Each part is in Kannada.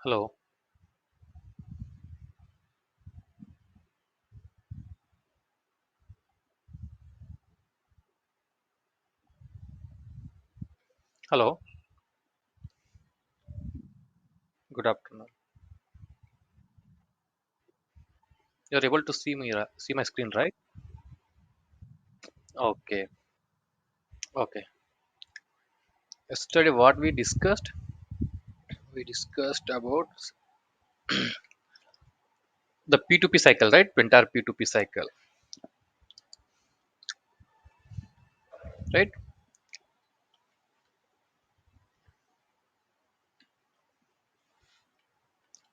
Hello. Hello. Good afternoon. You're able to see me, see my screen, right? Okay. Okay. Yesterday, what we discussed about the P2P cycle, right? Entire P2P cycle, right?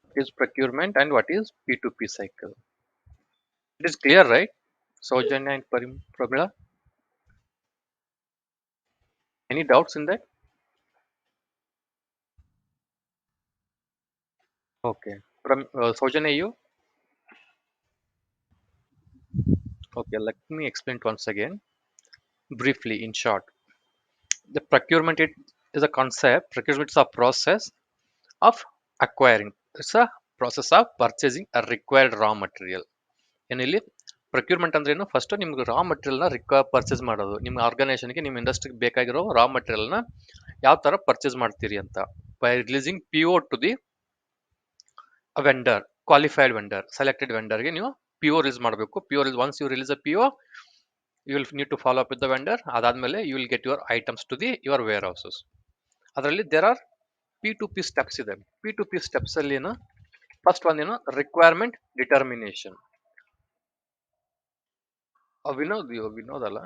What is procurement and what is P2P cycle? It is clear, right? Saujanya and Pramila. Any doubts in that? Okay. Saujanya, you? Okay. Let me explain it once again, briefly, in short. The procurement is a concept. Procurement is a process of acquiring. It's a process of purchasing a required raw material. ಏನಿಲ್ಲಿ ಪ್ರೊಕ್ಯೂರ್ಮೆಂಟ್ ಅಂದ್ರೆ ಏನು? ಫಸ್ಟ್ ನಿಮ್ಗೆ ರಾ ಮಟೀರಿಯಲ್ನ ಪರ್ಚೇಸ್ ಮಾಡೋದು. ನಿಮ್ಮ ಆರ್ಗನೈಸೇಷನ್ಗೆ, ನಿಮ್ಮ ಇಂಡಸ್ಟ್ರಿಗೆ ಬೇಕಾಗಿರೋ ರಾ ಮಟೀರಿಯಲ್ನ ಯಾವ ತರ ಪರ್ಚೇಸ್ ಮಾಡ್ತೀರಿ ಅಂತ. By releasing P O to the vendor, qualified vendor, selected ವೆಂಡರ್ಗೆ ನೀವು ಪಿ ಒ ರಿಲೀಸ್ ಮಾಡಬೇಕು. P O once you release a P O, you will need to follow up with the vendor. ಅದಾದ್ಮೇಲೆ you will get your items to the your warehouses. ಅದರಲ್ಲಿ there are P to P steps ಇದೆ. ಪಿ ಟು ಪಿ ಸ್ಟೆಪ್ಸ್ ಅಲ್ಲಿ ಏನು? ಫಸ್ಟ್ ಒಂದೇನು? Requirement determination. ವಿನೋದ್ ಅಲ್ಲ,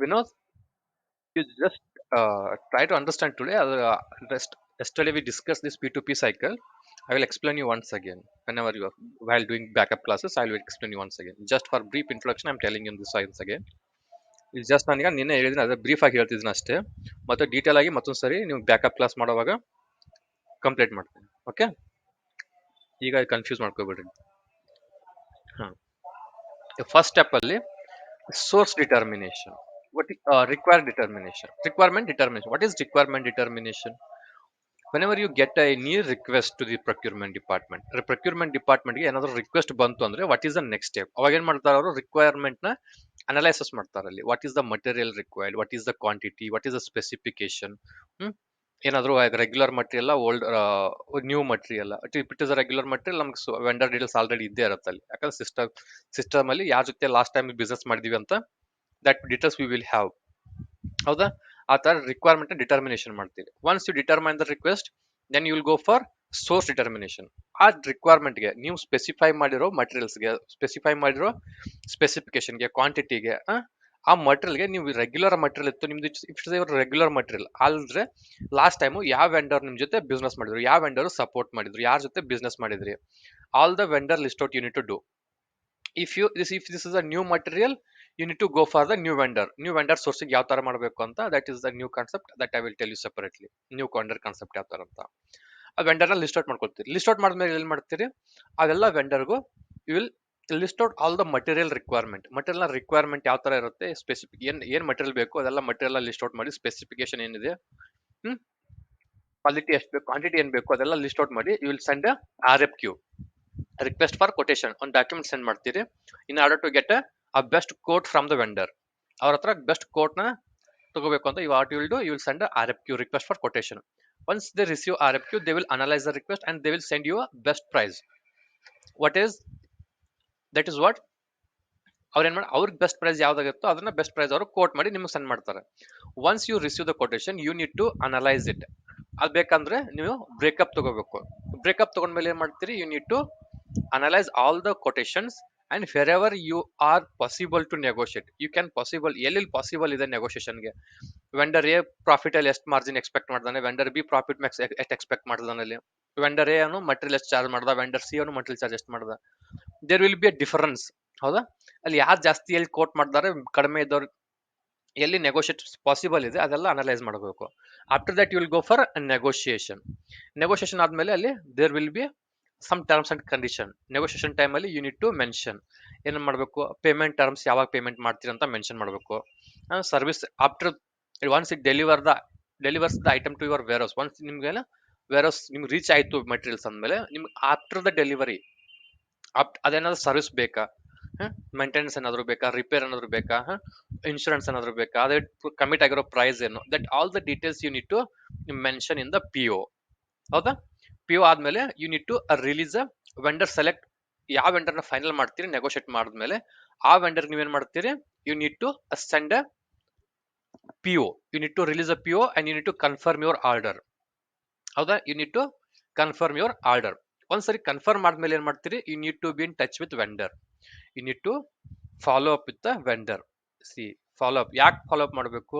Vinod, you just try to understand today. Yesterday we discussed this P2P cycle. I will explain you once again. Whenever you are while doing backup classes, I will explain you once again. Just for brief introduction, I'm telling you this once again. ಇದು ಜಸ್ಟ್ ನಾನೀಗ ನಿನ್ನೆ ಹೇಳಿದ್ರೆ ಅದೇ ಬ್ರೀಫ್ ಆಗಿ ಹೇಳ್ತಿದ್ದೀನಿ ಅಷ್ಟೇ. ಮತ್ತೆ ಡೀಟೇಲ್ ಆಗಿ ಮತ್ತೊಂದು ಸರಿ ನೀವು ಬ್ಯಾಕಪ್ ಕ್ಲಾಸ್ ಮಾಡುವಾಗ ಕಂಪ್ಲೀಟ್ ಮಾಡ್ತೀನಿ. ಓಕೆ, ಈಗ ಕನ್ಫ್ಯೂಸ್ ಮಾಡ್ಕೋಬೇಡ್ರಿ. ಹಾಂ, ಫಸ್ಟ್ ಸ್ಟೆಪ್ ಅಲ್ಲಿ source determination. What is required determination? Requirement determination. What is requirement determination? Whenever you get a new request to the procurement department, procurement department ಗೆ ಏನಾದರೂ ರಿಕ್ವೆಸ್ಟ್ ಬಂತು ಅಂದ್ರೆ what is the next step? ಅವಾಗ ಏನ್ ಮಾಡ್ತಾರೆ ಅವರು? ರಿಕ್ವೈರ್ಮೆಂಟ್ ನ ಅನಲೈಸಸ್ ಮಾಡ್ತಾರೆ. ಅಲ್ಲಿ what is the material required, what is the quantity, what is the specification. ಏನಾದರೂ regular material, old new material. It is regular material, ನಮ್ಗೆ ವೆಂಡರ್ ಡೀಟೇಲ್ಸ್ ಆಲ್ರೆಡಿ ಇದ್ದೇ ಇರುತ್ತೆ ಅಲ್ಲಿ. ಯಾಕಂದ್ರೆ ಸಿಸ್ಟಮ್ ಅಲ್ಲಿ ಯಾರ ಜೊತೆ ಲಾಸ್ಟ್ ಟೈಮ್ ಬಿಸ್ನೆಸ್ ಮಾಡಿದೀವಿ ಅಂತ that details we will have. ಹೌದಾ? ಆ ತರ ರಿಕ್ವೈರ್ಮೆಂಟ್ ಡಿಟರ್ಮಿನೇಷನ್ ಮಾಡ್ತೀವಿ. Once you determine the request, then you will go for source determination. ಆ ರಿಕ್ವೈರ್ಮೆಂಟ್ಗೆ ನೀವು ಸ್ಪೆಸಿಫೈ ಮಾಡಿರೋ ಮಟೀರಿಯಲ್ಸ್ಗೆ, ಸ್ಪೆಸಿಫೈ ಮಾಡಿರೋ ಸ್ಪೆಸಿಫಿಕೇಶನ್ಗೆ, ಕ್ವಾಂಟಿಟಿಗೆ, ಆ ಮಟೀರಿಯಲ್ಗೆ ನೀವು ರೆಗ್ಯುಲರ್ ಮಟೀರಿಯಲ್ ಇತ್ತು ನಿಮ್ದು, ಇಟ್ಸ್ ರೆಗ್ಯುಲರ್ ಮಟೀರಿಯಲ್ ಆದ್ರೆ ಲಾಸ್ಟ್ ಟೈಮು ಯಾವ ವೆಂಡರ್ ನಿಮ್ ಜೊತೆ ಬಿಸ್ನೆಸ್ ಮಾಡಿದ್ರು, ಯಾವ ವೆಂಡರ್ ಸಪೋರ್ಟ್ ಮಾಡಿದ್ರು, ಯಾರ ಜೊತೆ ಬಿಸ್ನೆಸ್ ಮಾಡಿದ್ರಿ, all the vendor list out you need to do. if this is a new material, you need to go for the new vendor sourcing. ಯಾವ ತರ ಮಾಡಬೇಕು ಅಂತ, that is the new concept that I will tell you separately. new vendor concept ಯಾವ ತರ ಅಂತ ಆ ವೆಂಡರ್ ನ ಲಿಸ್ಟ್ ಔಟ್ ಮಾಡ್ಕೊಳ್ತೀರಿ. ಲಿಸ್ಟ್ ಔಟ್ ಮಾಡಿದ್ಮೇಲೆ ಏನ್ ಮಾಡ್ತೀರಿ? ಅದೆಲ್ಲ ವೆಂಡರ್ಗೂ you will list out all the material requirement. Material ನ ರಿಕ್ವೈರ್ಮೆಂಟ್ ಯಾವ ತರ ಇರುತ್ತೆ, ಸ್ಪೆಸಿಫಿಕ್ ಏನ್ ಮಟೀರಿಯಲ್ ಬೇಕು ಅದೆಲ್ಲ ಮಟೀರಿಯಲ್ ಲಿಸ್ಟ್ ಔಟ್ ಮಾಡಿ, ಸ್ಪೆಸಿಫಿಕೇಶನ್ ಏನಿದೆ, ಕ್ವಾಲಿಟಿ ಎಷ್ಟು ಬೇಕು, ಕ್ವಾಂಟಿಟಿ ಏನ್ ಬೇಕು ಅದೆಲ್ಲ ಲಿಸ್ಟ್ ಔಟ್ ಮಾಡಿ, you will send R F Q, request for quotation, ಒಂದು ಡಾಕ್ಯುಮೆಂಟ್ ಸೆಂಡ್ ಮಾಡ್ತೀರಿ. In order to get a best quote from the vendor. ಅವ್ರ ಹತ್ರ ಬೆಸ್ಟ್ ಕೋಟ್ ನ ತಗೋಬೇಕು ಅಂತ what you will do, you will send R F Q, request for quotation. Once they receive R F Q, they will analyse the request and they will send you a best price. What is that is what ಅವ್ರು ಏನ್ ಮಾಡಿ, ಅವ್ರಿಗೆ ಬೆಸ್ಟ್ ಪ್ರೈಸ್ ಯಾವ್ದಾಗಿರುತ್ತೋ ಅದನ್ನ ಬೆಸ್ಟ್ ಪ್ರೈಸ್ ಅವರು ಕೋಟ್ ಮಾಡಿ ನಿಮ್ಗೆ ಸೆಂಡ್ ಮಾಡ್ತಾರೆ. Once you receive the quotation, you need to analyse it. ಅದು ಬೇಕಂದ್ರೆ ನೀವು ಬ್ರೇಕಪ್ ತಗೋಬೇಕು. ಬ್ರೇಕಪ್ ತಗೊಂಡ್ಮೇಲೆ ಏನ್ ಮಾಡ್ತೀರಿ, you need to analyse all the quotations and wherever you are possible to negotiate. You can possible, ಎಲ್ಲಿ ಪಾಸಿಬಲ್ ಇದೆ ನೆಗೋಷಿಯೇಷನ್ಗೆ. ವೆಂಡರ್ ಎ ಪ್ರಾಫಿಟ್ ಅಲ್ಲಿ ಎಷ್ಟು ಮಾರ್ಜಿನ್ ಎಕ್ಸ್ಪೆಕ್ಟ್ ಮಾಡ್ದಾನೆ, ವೆಂಡರ್ ಬಿ ಪ್ರಾಫಿಟ್ ಮ್ಯಾಕ್ಸ್ ಎಷ್ಟು ಎಕ್ಸ್ಪೆಕ್ಟ್ ಮಾಡ್ದಾನೆ. ಅಲ್ಲಿ ವೆಂಡರ್ ಎ ಅನ್ನು ಮಟೀರಿಯಲ್ ಎಷ್ಟು ಚಾರ್ಜ್ ಮಾಡ್ದ, ವೆಂಡರ್ ಸಿ ಅನ್ನು ಮಟೀರಿಯಲ್ ಚಾರ್ಜ್ ಎಷ್ಟು ಮಾಡ್ದ. There will be a difference. ಹೌದಾ? ಅಲ್ಲಿ ಯಾರು ಜಾಸ್ತಿ ಎಲ್ಲಿ ಕೋಟ್ ಮಾಡ್ತಾರೆ, ಕಡಿಮೆ ಇದ್ದವ್ರು ಎಲ್ಲಿ ನೆಗೋಷಿಯೇಟ್ ಪಾಸಿಬಲ್ ಇದೆ ಅದೆಲ್ಲ ಅನಲೈಸ್ ಮಾಡಬೇಕು. After that you will go for negotiation. Negotiation ಆದ್ಮೇಲೆ ಅಲ್ಲಿ there will be some terms and condition. Negotiation time ಅಲ್ಲಿ ಯು ನೀಡ್ ಟು ಮೆನ್ಷನ್ ಏನ್ ಮಾಡಬೇಕು, ಪೇಮೆಂಟ್ ಟರ್ಮ್ಸ್, ಯಾವಾಗ ಪೇಮೆಂಟ್ ಮಾಡ್ತೀರಿ ಅಂತ ಮೆನ್ಷನ್ ಮಾಡಬೇಕು. Service after once it delivers the item to your warehouse. ಒನ್ಸ್ ನಿಮ್ಗೆ ವೇರ್ ನಿಮ್ಗೆ ರೀಚ್ ಆಯ್ತು ಮೆಟೀರಿಯಲ್ಸ್ ಅಂದಮೇಲೆ ನಿಮ್ಗೆ ಆಫ್ಟರ್ ದ ಡೆಲಿವರಿ ಅದೇನಾದ್ರು ಸರ್ವಿಸ್ ಬೇಕಾ, ಮೇಂಟೆನೆನ್ಸ್ ಏನಾದ್ರು ಬೇಕಾ, ರಿಪೇರ್ ಏನಾದ್ರು ಬೇಕಾ, ಇನ್ಶೂರೆನ್ಸ್ ಏನಾದ್ರು ಬೇಕಾ, ಅದೇ ಕಮಿಟ್ ಆಗಿರೋ ಪ್ರೈಸ್ ಏನು, that all the details you need to mention in the P O. ಹೌದಾ? ಪಿ ಒ ಆದ್ಮೇಲೆ you need to release a vendor select. ಯಾವ ವೆಂಡರ್ನ ಫೈನಲ್ ಮಾಡ್ತೀರಿ ನೆಗೋಷಿಯೇಟ್ ಮಾಡಿದ್ಮೇಲೆ ಆ ವೆಂಡರ್ ನೀವೇನ್ ಮಾಡ್ತೀರಿ, you need to send a P O. You need to release a P O and you need to confirm your order. ಹೌದಾ? You need to confirm your order. ಒಂದ್ಸರಿ ಕನ್ಫರ್ಮ್ ಆದ್ಮೇಲೆ ಏನ್ ಮಾಡ್ತೀರಿ, you need to be in touch with vendor. You need to follow up with the vendor. See, follow up ಯಾಕೆ ಫಾಲೋ ಅಪ್ ಮಾಡಬೇಕು?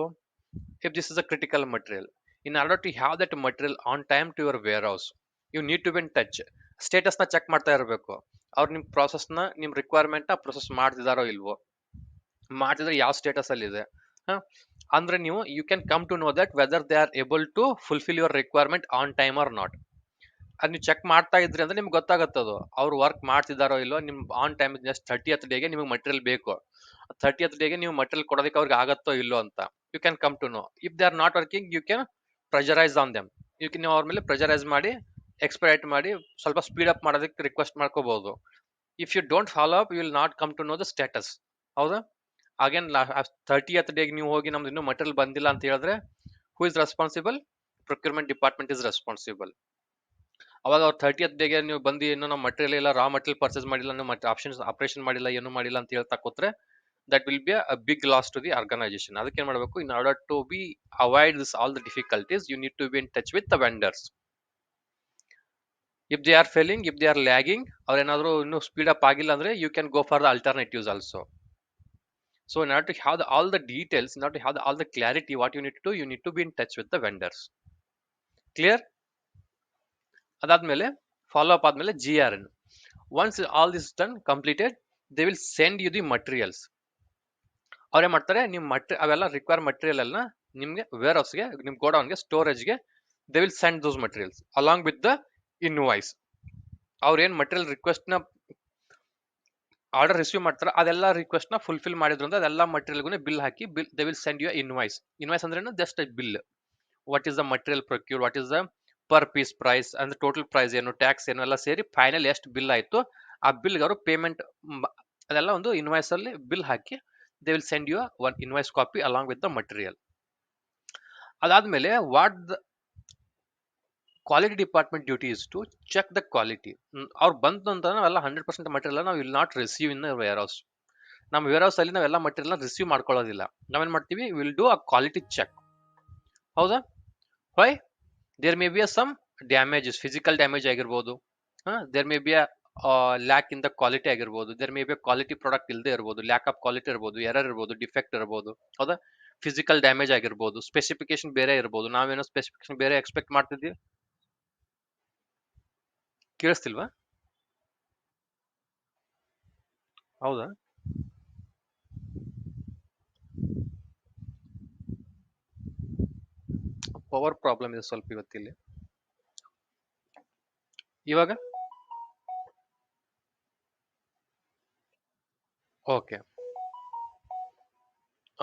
If this is a critical material, in order to have that material on time to your warehouse, you need to be in touch. Status ನ ಚೆಕ್ ಮಾಡ್ತಾ ಇರಬೇಕು. ಅವ್ರು ನಿಮ್ ಪ್ರಾಸೆಸ್ ನ, ನಿಮ್ ರಿಕ್ವೈರ್ಮೆಂಟ್ ನ ಪ್ರೊಸೆಸ್ ಮಾಡ್ತಿದಾರೋ ಇಲ್ವೋ, ಮಾಡ್ತಿದ್ರೆ ಯಾವ ಸ್ಟೇಟಸ್ ಅಲ್ಲಿ ಇದೆ, ಅಂದ್ರೆ ನೀವು you can come to know that whether they are able to fulfil your requirement on time or not. ಅದ್ ನೀವು ಚೆಕ್ ಮಾಡ್ತಾ ಇದ್ರಿ ಅಂದ್ರೆ ನಿಮ್ಗೆ ಗೊತ್ತಾಗತ್ತದು ಅವ್ರು ವರ್ಕ್ ಮಾಡ್ತಿದಾರೋ ಇಲ್ವೋ. ನಿಮ್ ಆನ್ ಟೈಮ್ ಜಸ್ಟ್ 30th ಡೇಗೆ ನಿಮ್ಗೆ ಮಟೀರಿಯಲ್ ಬೇಕು, 30th ಡೇಗೆ ನೀವು ಮಟೀರಿಯಲ್ ಕೊಡೋದಕ್ಕೆ ಅವ್ರಿಗೆ ಆಗತ್ತೋ ಇಲ್ಲೋ ಅಂತ you can come to know. If they are not working you can pressurize on them. You can, ನೀವು ಅವ್ರ ಮೇಲೆ ಪ್ರೆಷರೈಸ್ ಮಾಡಿ, ಎಕ್ಸ್ಪೈಟ್ ಮಾಡಿ, ಸ್ವಲ್ಪ ಸ್ಪೀಡ್ ಅಪ್ ಮಾಡೋದಕ್ಕೆ ರಿಕ್ವೆಸ್ಟ್ ಮಾಡ್ಕೋಬಹುದು. If you don't follow up you will not come to know the status. ಹೌದಾ? ಅಗೇನ್ 30th ಡೇಗೆ ನೀವು ಹೋಗಿ ನಮ್ದು ಇನ್ನೂ ಮಟೀರಿಯಲ್ ಬಂದಿಲ್ಲ ಅಂತ ಹೇಳಿದ್ರೆ who is responsible? Procurement department is responsible. ಅವಾಗ ಅವ್ರು 30th ಡೇಗೆ ನೀವು ಬಂದು ಏನೋ ನಮ್ಮ ಮಟೀರಿಯಲ್ ಇಲ್ಲ, ರಾ ಮಟೀರಿಯಲ್ ಪರ್ಚೇಸ್ ಮಾಡಿಲ್ಲ, ನಮ್ಮ ಆಪರೇಷನ್ ಮಾಡಿಲ್ಲ, ಏನು ಮಾಡಿಲ್ಲ ಅಂತ ಹೇಳ್ತಾ ಕೂತ್ರೆ that will be a big loss to the organization. ಅದಕ್ಕೆ ಏನ್ ಮಾಡಬೇಕು, in order to be avoid this all the difficulties, you need to be in touch with the vendors. If they are failing, if they are lagging, ಅವ್ರ ಏನಾದ್ರು ಇನ್ನೂ ಸ್ಪೀಡ್ ಅಪ್ ಆಗಿಲ್ಲ ಅಂದ್ರೆ you can go for the alternatives also. So in order to have all the details, in order to have all the clarity, what you need to do, you need to be in touch with the vendors. Clear? ಅದಾದ್ಮೇಲೆ ಫಾಲೋ ಅಪ್ ಆದ್ಮೇಲೆ GRN. Once all this is done, completed, they will send you the materials. ಅವ್ರೇನ್ ಮಾಡ್ತಾರೆ, ನಿಮ್ ಅವೆಲ್ಲ ರಿಕ್ವೈರ್ ಮಟೀರಿಯಲ್ ಎಲ್ಲ ನಿಮ್ಗೆ ವೇರ್ ಹೌಸ್ಗೆ, ನಿಮ್ ಗೋಡೌನ್ಗೆ, ಸ್ಟೋರೇಜ್ಗೆ they will send those materials along with the invoice. ಅವ್ರ ಏನ್ ಮಟೀರಿಯಲ್ ರಿಕ್ವೆಸ್ಟ್ ನ ಆರ್ಡರ್ ರಿಸೀವ್ ಮಾಡ್ತಾರೆ ಅದೆಲ್ಲ ರಿಕ್ವೆಸ್ಟ್ ನ ಫುಲ್ಫಿಲ್ ಮಾಡಿದ್ರಿಂದ ಅದೆಲ್ಲ ಮಟೀರಿಯಲ್ಗೂ ಬಿಲ್ ಹಾಕಿ, they will send you invoice. Invoice ಅಂದ್ರೆ just bill. What is the material procure, what is the per piece price ಅಂದ್ರೆ ಟೋಟಲ್ ಪ್ರೈಸ್ ಏನು, ಟ್ಯಾಕ್ಸ್ ಏನು ಎಲ್ಲ ಸೇರಿ ಫೈನಲ್ ಎಷ್ಟು ಬಿಲ್ ಆಯ್ತು ಆ ಬಿಲ್ಗೆ ಅವರು ಪೇಮೆಂಟ್ ಅದೆಲ್ಲ ಒಂದು ಇನ್ವಾಯ್ಸ್ ಅಲ್ಲಿ bill hockey they will send you one invoice copy along with the material. ಅದಾದ್ಮೇಲೆ what the quality department duty is to check the quality. ಅವ್ರು ಬಂತು ಅಂತ ನಾವೆಲ್ಲ 100% ಮಟೀರಿಯಲ್ ನಾವು will not receive in warehouse. ನಮ್ಮ ವೇರ್ ಹೌಸ್ ಅಲ್ಲಿ ನಾವೆಲ್ಲ ಮಟೀರಿಯಲ್ ರಿಸೀವ್ ಮಾಡ್ಕೊಳ್ಳೋದಿಲ್ಲ. ನಾವೇನ್ ಮಾಡ್ತೀವಿ, will do a quality check. ಹೌದಾ? Why? There may be some damages, physical damage ಆಗಿರ್ಬೋದು, there may be lack in the quality ಆಗಿರ್ಬೋದು, there may be quality product ಇಲ್ಲದೆ ಇರ್ಬೋದು, ಲ್ಯಾಕ್ ಆಫ್ ಕ್ವಾಲಿಟಿ ಇರ್ಬೋದು, ಎರರ್ ಇರ್ಬೋದು, ಡಿಫೆಕ್ಟ್ ಇರ್ಬೋದು. ಹೌದಾ? ಫಿಸಿಕಲ್ ಡ್ಯಾಮೇಜ್ ಆಗಿರ್ಬೋದು, ಸ್ಪೆಸಿಫಿಕೇಶನ್ ಬೇರೆ ಇರ್ಬೋದು, ನಾವೇನೋ ಸ್ಪೆಸಿಫಿಕೇಶನ್ ಬೇರೆ ಎಕ್ಸ್ಪೆಕ್ಟ್ ಮಾಡ್ತಿದ್ವಿ. ಕೇಳಿಸ್ತಿಲ್ವಾ? ಹೌದಾ? ಪವರ್ ಪ್ರಾಬ್ಲಮ್ ಇದೆ ಸ್ವಲ್ಪ ಇವತ್ತಿಲ್ಲಿ. ಇವಾಗ okay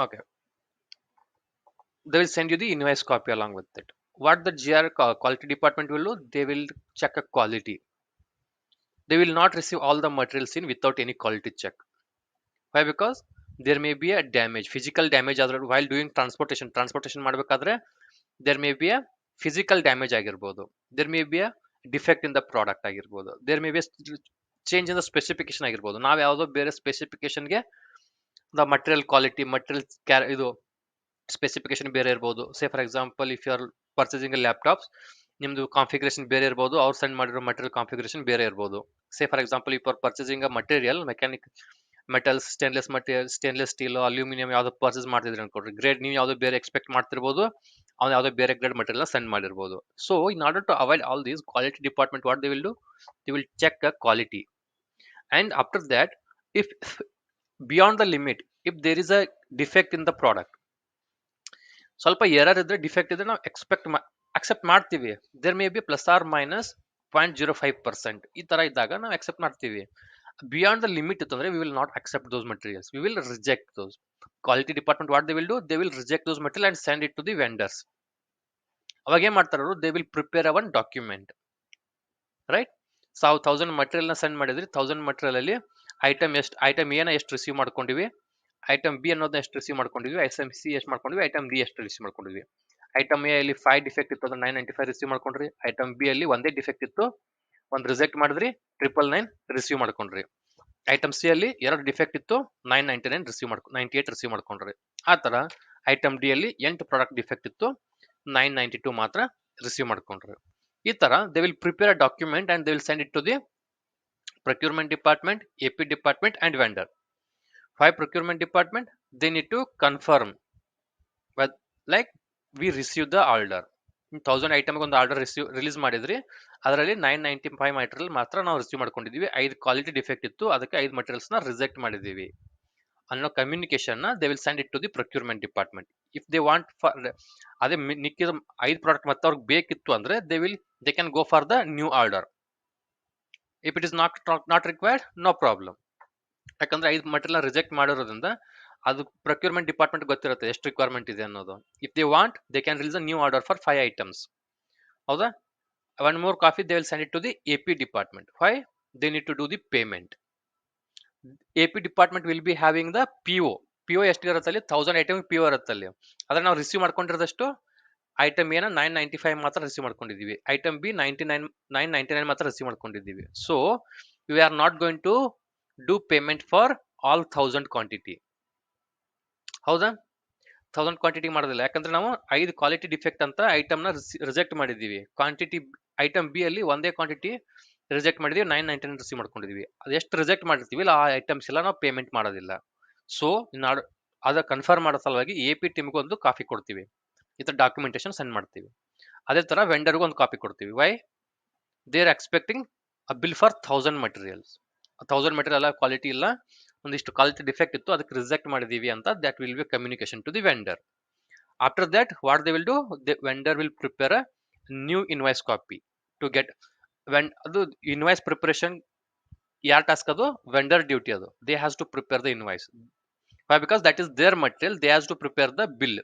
okay. They will send you the invoice copy along with it. What the GR quality department will do, they will check a quality. They will not receive all the materials in without any quality check. Why? Because there may be a damage, physical damage while doing transportation ಮಾಡಬೇಕಾದ್ರೆ there may be a physical damage ಆಗಿರ್ಬೋದು, there may be a defect in the product ಆಗಿರ್ಬೋದು, there may be a change in the specification ಆಗಿರ್ಬೋದು. ನಾವು ಯಾವುದೋ ಬೇರೆ ಸ್ಪೆಸಿಫಿಕೇಶನ್ಗೆ ದ ಮಟೀರಿಯಲ್ ಕ್ವಾಲಿಟಿ, ಮಟೀರಿಯಲ್ ಇದು ಸ್ಪೆಸಿಫಿಕೇಶನ್ ಬೇರೆ ಇರ್ಬೋದು. Say for example if you are purchasing laptops, ನಿಮ್ದು ಕಾನ್ಫಿಗರೇಷನ್ ಬೇರೆ ಇರ್ಬೋದು, ಅವ್ರು ಸೆಂಡ್ ಮಾಡಿರೋ ಮಟೀರಿಯಲ್ ಕಾನ್ಫಿಗರೇಷನ್ ಬೇರೆ ಇರ್ಬೋದು. Say for example if are purchasing a material mechanic metals, stainless material, stainless steel, aluminium ಯಾವ್ದು ಪರ್ಚೇಸ್ ಮಾಡ್ತಿದ್ರಿ ಅನ್ಕೊಡ್ರಿ, ಗ್ರೇಡ್ ನೀವು ಯಾವ್ದು ಬೇರೆ ಎಕ್ಸ್ಪೆಕ್ಟ್ ಮಾಡ್ತಿರ್ಬೋದು, ಅವ್ನು ಯಾವುದೋ ಬೇರೆ ಗ್ರೇಡ್ ಮಟೀರಿಯಲ್ ಸೆಂಡ್ ಮಾಡಿರ್ಬೋದು. So in order to avoid all these, quality department what they will do, they will check the quality. And after that, if beyond the limit, if there is a defect in the product, ಸ್ವಲ್ಪ ಎರರ್ ಇದ್ರೆ, ಡಿಫೆಕ್ಟ್ ಇದ್ರೆ ನಾವು ಅಕ್ಸೆಪ್ಟ್ ಮಾಡ್ತೀವಿ. There may be plus or minus 0.05%, ಈ ತರ ಇದ್ದಾಗ ನಾವು ಅಕ್ಸೆಪ್ಟ್ ಮಾಡ್ತೀವಿ. ಬಿಯಾಂಡ್ ದ ಲಿಮಿಟ್ ಇತ್ತಂದ್ರೆ we will not accept those materials, we will reject those. Quality department what they will do, they will reject those material and send it to the vendors. ಅವಾಗ ಏನ್ ಮಾಡ್ತಾರೆ ಅವರು, they will prepare one document, right. So 1000 material ನ ಸೆಂಡ್ ಮಾಡಿದ್ರಿ, 1000 ಮಟೀರಿಯಲ್ ಅಲ್ಲಿ ಐಟಮ್ ಎ ನ ಎಷ್ಟು ರಿಸೀವ್ ಮಾಡ್ಕೊಂಡಿವಿ, ಐಟಮ್ ಬಿ ಅನ್ನೋದನ್ನ ಎಷ್ಟು ರಿಸೀವ್ ಮಾಡ್ಕೊಂಡಿದ್ವಿ, ಐಟಮ್ ಸಿ ಎಷ್ಟು ಮಾಡ್ಕೊಂಡಿವಿ, ಐಟಮ್ ಡಿ ಎಷ್ಟು ರಿಸೀವ್ ಮಾಡ್ಕೊಂಡಿದ್ವಿ. ಐಟಮ್ ಎ ಅಲ್ಲಿ 5 ಡಿಫೆಕ್ಟ್ ಇತ್ತು, ಅದನ್ನ 995 ರಿಸೀವ್ ಮಾಡ್ಕೊಂಡ್ರಿ. ಐಟಮ್ ಬಿ ಅಲ್ಲಿ ಒಂದೇ ಡಿಫೆಕ್ಟ್ ಇತ್ತು, ಒಂದು ರಿಜೆಕ್ಟ್ ಮಾಡಿದ್ರಿ, 999 ರಿಸೀವ್ ಮಾಡ್ಕೊಂಡ್ರಿ. ಐಟಮ್ ಸಿ ಅಲ್ಲಿ 2 ಡಿಫೆಕ್ಟ್ ಇತ್ತು, 98 ರಿಸೀವ್ ಮಾಡ್ಕೊಂಡ್ರಿ. ಆ ತರ ಐಟಮ್ ಡಿ ಅಲ್ಲಿ 8 ಪ್ರಾಡಕ್ಟ್ ಡಿಫೆಕ್ಟ್ ಇತ್ತು, 992 ಮಾತ್ರ ರಿಸೀವ್ ಮಾಡ್ಕೊಂಡ್ರಿ. ಈ ತರ they will prepare a document and they will send it to the procurement department, AP department and vendor. Why procurement department? They need to confirm, but like we receive the order. 1000 ಐಟಮ್ಗೆ ಒಂದು ಆರ್ಡರ್ ರಿಲೀಸ್ ಮಾಡಿದ್ರಿ, ಅದರಲ್ಲಿ 995 ಮಟೀರಿಯಲ್ ಮಾತ್ರ ನಾವು ರಿಸೀವ್ ಮಾಡ್ಕೊಂಡಿದೀವಿ, 5 ಕ್ವಾಲಿಟಿ ಡಿಫೆಕ್ಟ್ ಇತ್ತು, ಅದಕ್ಕೆ 5 ಮಟೀರಿಯಲ್ಸ್ ನ ರಿಜೆಕ್ಟ್ ಮಾಡಿದೀವಿ ಅನ್ನೋ ಕಮ್ಯುನಿಕೇಶನ್ ನ they will send it to the procurement department. If they want for ಅದೇ ನಿಕ್ಕಿದ 5 ಪ್ರಾಡಕ್ಟ್ ಮತ್ತೆ ಅವ್ರಿಗೆ ಬೇಕಿತ್ತು ಅಂದ್ರೆ they can go for the new order. If it is not required, no problem. ಯಾಕಂದ್ರೆ 5 ಮಟೀರಿಯಲ್ ರಿಜೆಕ್ಟ್ ಮಾಡಿರೋದ್ರಿಂದ ಅದು ಪ್ರೊಕ್ಯೂರ್ಮೆಂಟ್ ಡಿಪಾರ್ಟ್ಮೆಂಟ್ ಗೊತ್ತಿರುತ್ತೆ ಎಷ್ಟು ರಿಕ್ವೈರ್ಮೆಂಟ್ ಇದೆ ಅನ್ನೋದು. If they want they can release a new order for 5 items. ಹೌದಾ? One more copy they will send it to the AP department. Why? They need to do the payment. AP department will be having the PO. PO ಎಷ್ಟು ಇರುತ್ತೆ ಅಲ್ಲಿ? 1000 ಐಟಮ್ ಪಿಒ ಇರುತ್ತೆ ಅಲ್ಲಿ. ಆದ್ರೆ ನಾವು ರಿಸೀವ್ ಮಾಡ್ಕೊಂಡಿರೋದಷ್ಟು ಐಟಮ್ ಏನ 995 ಮಾತ್ರ ರಿಸೀವ್ ಮಾಡ್ಕೊಂಡಿದೀವಿ, ಐಟಮ್ ಬಿ 999 ಮಾತ್ರ ರಿಸೀವ್ ಮಾಡ್ಕೊಂಡಿದೀವಿ. So we are not going to do payment for all 1000 quantity. ಹೌದಾ? 1000 ಕ್ವಾಂಟಿಟಿ ಮಾಡೋದಿಲ್ಲ, ಯಾಕಂದ್ರೆ ನಾವು 5 ಕ್ವಾಲಿಟಿ ಡಿಫೆಕ್ಟ್ ಅಂತ ಐಟಮ್ ನ ರಿಜೆಕ್ಟ್ ಮಾಡಿದೀವಿ. ಕ್ವಾಂಟಿಟಿ ಐಟಮ್ ಬಿ ಅಲ್ಲಿ ಒಂದೇ ಕ್ವಾಂಟಿಟಿ ರಿಜೆಕ್ಟ್ ಮಾಡಿದೀವಿ, 999 ರಿಸೀವ್ ಮಾಡ್ಕೊಂಡಿದೀವಿ. ಅದೆಷ್ಟು ರಿಜೆಕ್ಟ್ ಮಾಡಿರ್ತೀವಿ ಆ ಐಟಮ್ಸ್ ಎಲ್ಲ ನಾವು ಪೇಮೆಂಟ್ ಮಾಡೋದಿಲ್ಲ. ಸೊ ಅದ ಕನ್ಫರ್ಮ್ ಮಾಡೋ ಸಲುವಾಗಿ ಎಪಿ ಟೀಮ್ಗೆ ಒಂದು ಕಾಪಿ ಕೊಡ್ತೀವಿ, ಈ ತರ ಡಾಕ್ಯುಮೆಂಟೇಶನ್ ಸೆಂಡ್ ಮಾಡ್ತೀವಿ. ಅದೇ ತರ ವೆಂಡರ್ಗೂ ಒಂದು ಕಾಪಿ ಕೊಡ್ತೀವಿ. Why? They are expecting a bill for 1000 materials. 1000 material quality ಇಲ್ಲ, ಒಂದಿಷ್ಟು ಕ್ವಾಲಿಟಿ ಡಿಫೆಕ್ಟ್ ಇತ್ತು, ಅದಕ್ಕೆ ರಿಜೆಕ್ಟ್ ಮಾಡಿದೀವಿ ಅಂತ. That will be communication to the vendor. After that what they will do, the vendor will prepare a new invoice copy to get ಅದು ಇನ್ವಾಯ್ಸ್ ಪ್ರಿಪರೇಷನ್ ಯಾರ್ ಟಾಸ್ಕ್? ಅದು ವೆಂಡರ್ ಡ್ಯೂಟಿ. ಅದು they has to prepare the invoice. Why? Because that is their material, they has to prepare the bill.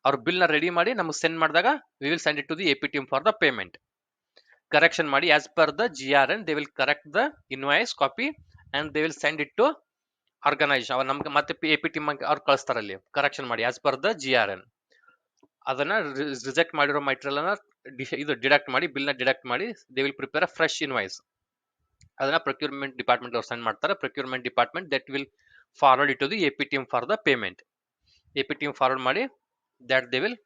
ಅವ್ರ ಬಿಲ್ ನ ರೆಡಿ ಮಾಡಿ ನಮಗೆ ಸೆಂಡ್ ಮಾಡಿದಾಗ we will send it to the AP team for the payment. Correction ಮಾಡಿ as per the GRN they will correct the invoice copy and they will send it to organisation. ಅವ್ರು ನಮ್ಗೆ ಮತ್ತೆ ಎಪಿ ಟೀಮ್ ಅವ್ರು ಕಳಿಸ್ತಾರೆ ಅಲ್ಲಿ ಕರೆಕ್ಷನ್ ಮಾಡಿ ಆಸ್ ಪರ್ ದ GRN. ಅದನ್ನ ರಿಜೆಕ್ಟ್ ಮಾಡಿರೋ ಮಟೀರಿಯಲ್ ನ ಇದು ಡಿಡಕ್ಟ್ ಮಾಡಿ, ಬಿಲ್ ನ ಡಿಡಕ್ಟ್ ಮಾಡಿ they will prepare a fresh invoice. ಅದನ್ನ ಪ್ರೊಕ್ಯೂರ್ಮೆಂಟ್ ಡಿಪಾರ್ಟ್ಮೆಂಟ್ ಅವ್ರು ಸೆಂಡ್ ಮಾಡ್ತಾರೆ. Procurement department that will forward it to the AP team for the payment. AP team forward ಮಾಡಿ that they will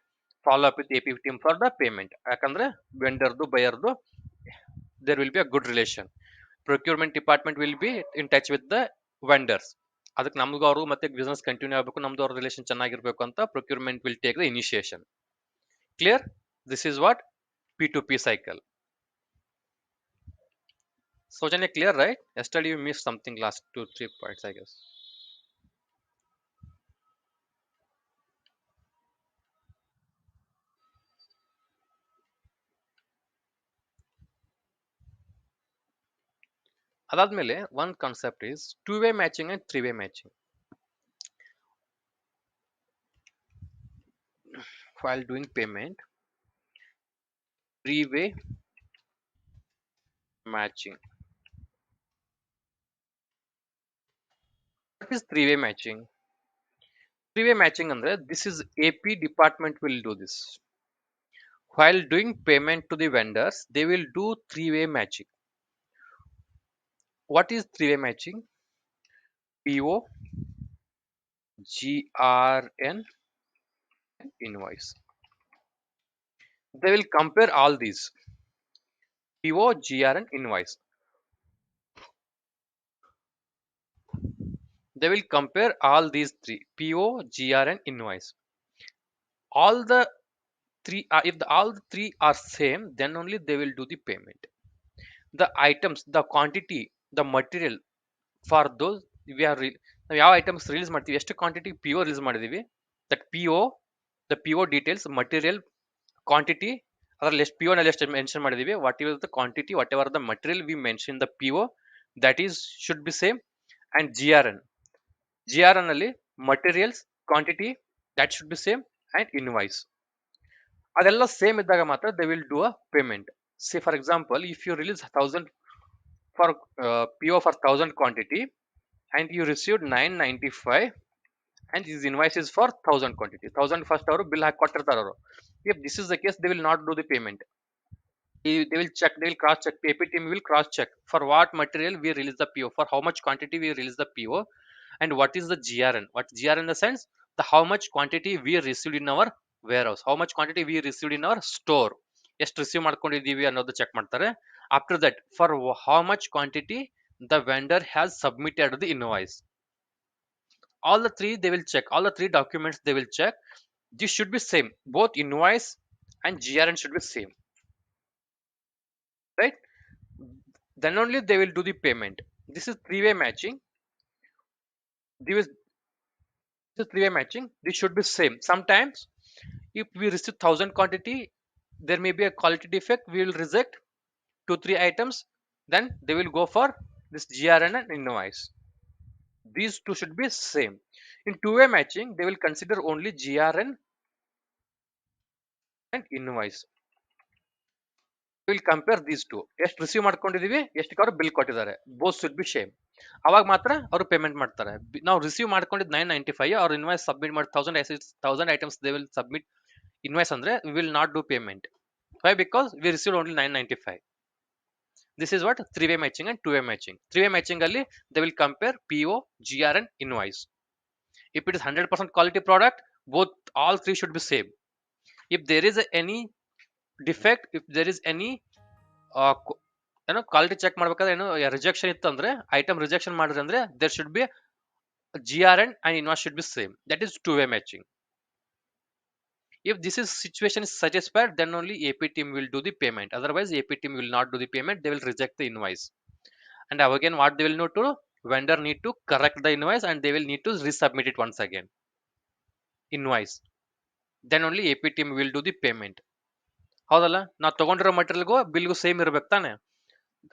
follow up with AP team for the payment. ಯಾಕಂದ್ರೆ ವೆಂಡರ್ದು ಬಯರ್ದು there will be a good relation. Procurement department will be in touch with the vendors. ಅದಕ್ಕೆ ನಮಗೂ ಅವರು ಮತ್ತೆ ಬಿಸ್ನೆಸ್ ಕಂಟಿನ್ಯೂ ಆಗಬೇಕು, ನಮ್ದು ಅವ್ರ ರಿಲೇಷನ್ ಚೆನ್ನಾಗಿರ್ಬೇಕು ಅಂತ procurement will take the initiation. Clear? This is what P2P cycle. Sojanya, clear, right? Yesterday you missed something, last 2-3 points, I guess. ಅದಾದ್ಮೇಲೆ one concept is two-way matching and three-way matching. While doing payment, three-way matching. What is three-way matching? Three-way matching andre this is AP department will do this. While doing payment to the vendors, they will do three-way matching. What is three-way matching? PO, GRN, invoice. They will compare all these PO, GRN, invoice. They will compare all these three PO, GRN, invoice. All the three if all the three are same, then only they will do the payment. The items, the quantity, the material for those we are ನಾವು ಯಾವ ಐಟಮ್ಸ್ ರಿಲೀಸ್ ಮಾಡ್ತೀವಿ, ಎಷ್ಟು ಕ್ವಾಂಟಿಟಿ PO ರಿಲೀಸ್ ಮಾಡಿದೀವಿ, that PO, the PO details, material, quantity, ಅದರಲ್ಲಿ ಎಷ್ಟು PO ನಲ್ಲಿ ಎಷ್ಟು ಮೆನ್ಷನ್ ಮಾಡಿದೀವಿ, whatever the quantity, whatever the material we mention the PO, that is should be same. And GRN ಅಲ್ಲಿ materials, quantity, that should be same, and invoice. ಅದೆಲ್ಲ ಸೇಮ್ ಇದ್ದಾಗ ಮಾತ್ರ they will do a payment. See for example, if you release 1000 for PO for 1000 quantity and you received 995 and his invoice is for 1000 quantity, 1000 first ಅವರು ಬಿಲ್ ಹಾಕಿ ಕೊಟ್ಟಿರ್ತಾರೆ ಅವರು. If this is the case, they will not do the payment. They will check, they will cross check, AP team will cross check for what material we release the PO, for how much quantity we release the PO, and what is the GRN. What GRN in the sense, the how much quantity we received in our warehouse, how much quantity we received in our store, ಎಷ್ಟು ರಿಸೀವ್ ಮಾಡ್ಕೊಂಡಿದ್ದೀವಿ ಅನ್ನೋದು ಚೆಕ್ ಮಾಡ್ತಾರೆ. After that, for how much quantity the vendor has submitted the invoice, all the three they will check, all the three documents they will check. This should be same, both invoice and GRN should be same, right? Then only they will do the payment. This is three-way matching. This is three-way matching. This should be same. Sometimes if we receive 1000 quantity, there may be a quality defect, we will reject 2-3 items, then they will go for this GRN and invoice. These two should be same. In two-way matching, they will consider only GRN and invoice. We will compare these two. ಎಷ್ಟು ರಿಸೀವ್ ಮಾಡ್ಕೊಂಡಿದೀವಿ, ಎಷ್ಟಕ್ಕೆ ಅವರು ಬಿಲ್ ಕೊಟ್ಟಿದ್ದಾರೆ, ಬೋತ್ ಶುಡ್ ಬಿ ಸೇಮ್. ಅವಾಗ ಮಾತ್ರ ಅವರು ಪೇಮೆಂಟ್ ಮಾಡ್ತಾರೆ. ನಾವು ರಿಸೀವ್ ಮಾಡ್ಕೊಂಡಿದ್ದು 995, ಅವ್ರು ಇನ್ವಾಯ್ಸ್ ಸಬ್ಮಿಟ್ ಮಾಡಿ 1000 items they will submit invoice ಅಂದ್ರೆ we will not do payment. Why? Because we receive only 995. This is what three-way matching and two-way matching. Three-way matching ಅಲ್ಲಿ they will compare PO, GRN, invoice. If it is 100% quality product, both all three should be same. If there is any defect, if there is any ಏನೋ ಕ್ವಾಲಿಟಿ ಚೆಕ್ ಮಾಡ್ಬೇಕಾದ್ರೆ ಏನೋ ರಿಜೆಕ್ಷನ್ ಇತ್ತು ಅಂದ್ರೆ, ಐಟಮ್ ರಿಜೆಕ್ಷನ್ ಮಾಡಿದ್ರೆ ಅಂದ್ರೆ there should be GRN and invoice should be same. That is two-way matching. If this is situation is satisfied, then only AP team will do the payment. Otherwise, AP team will not do the payment. They will reject the invoice. And again, what they will need to do? Vendor need to correct the invoice and they will need to resubmit it once again. Invoice. Then only AP team will do the payment. ಹೌದಲ್ಲ? ನಾವು ತಗೊಂಡಿರೋ ಮಟೀರಿಯಲ್ಗೂ ಬಿಲ್ಗೂ ಸೇಮ್ ಇರ್ಬೇಕು ತಾನೆ.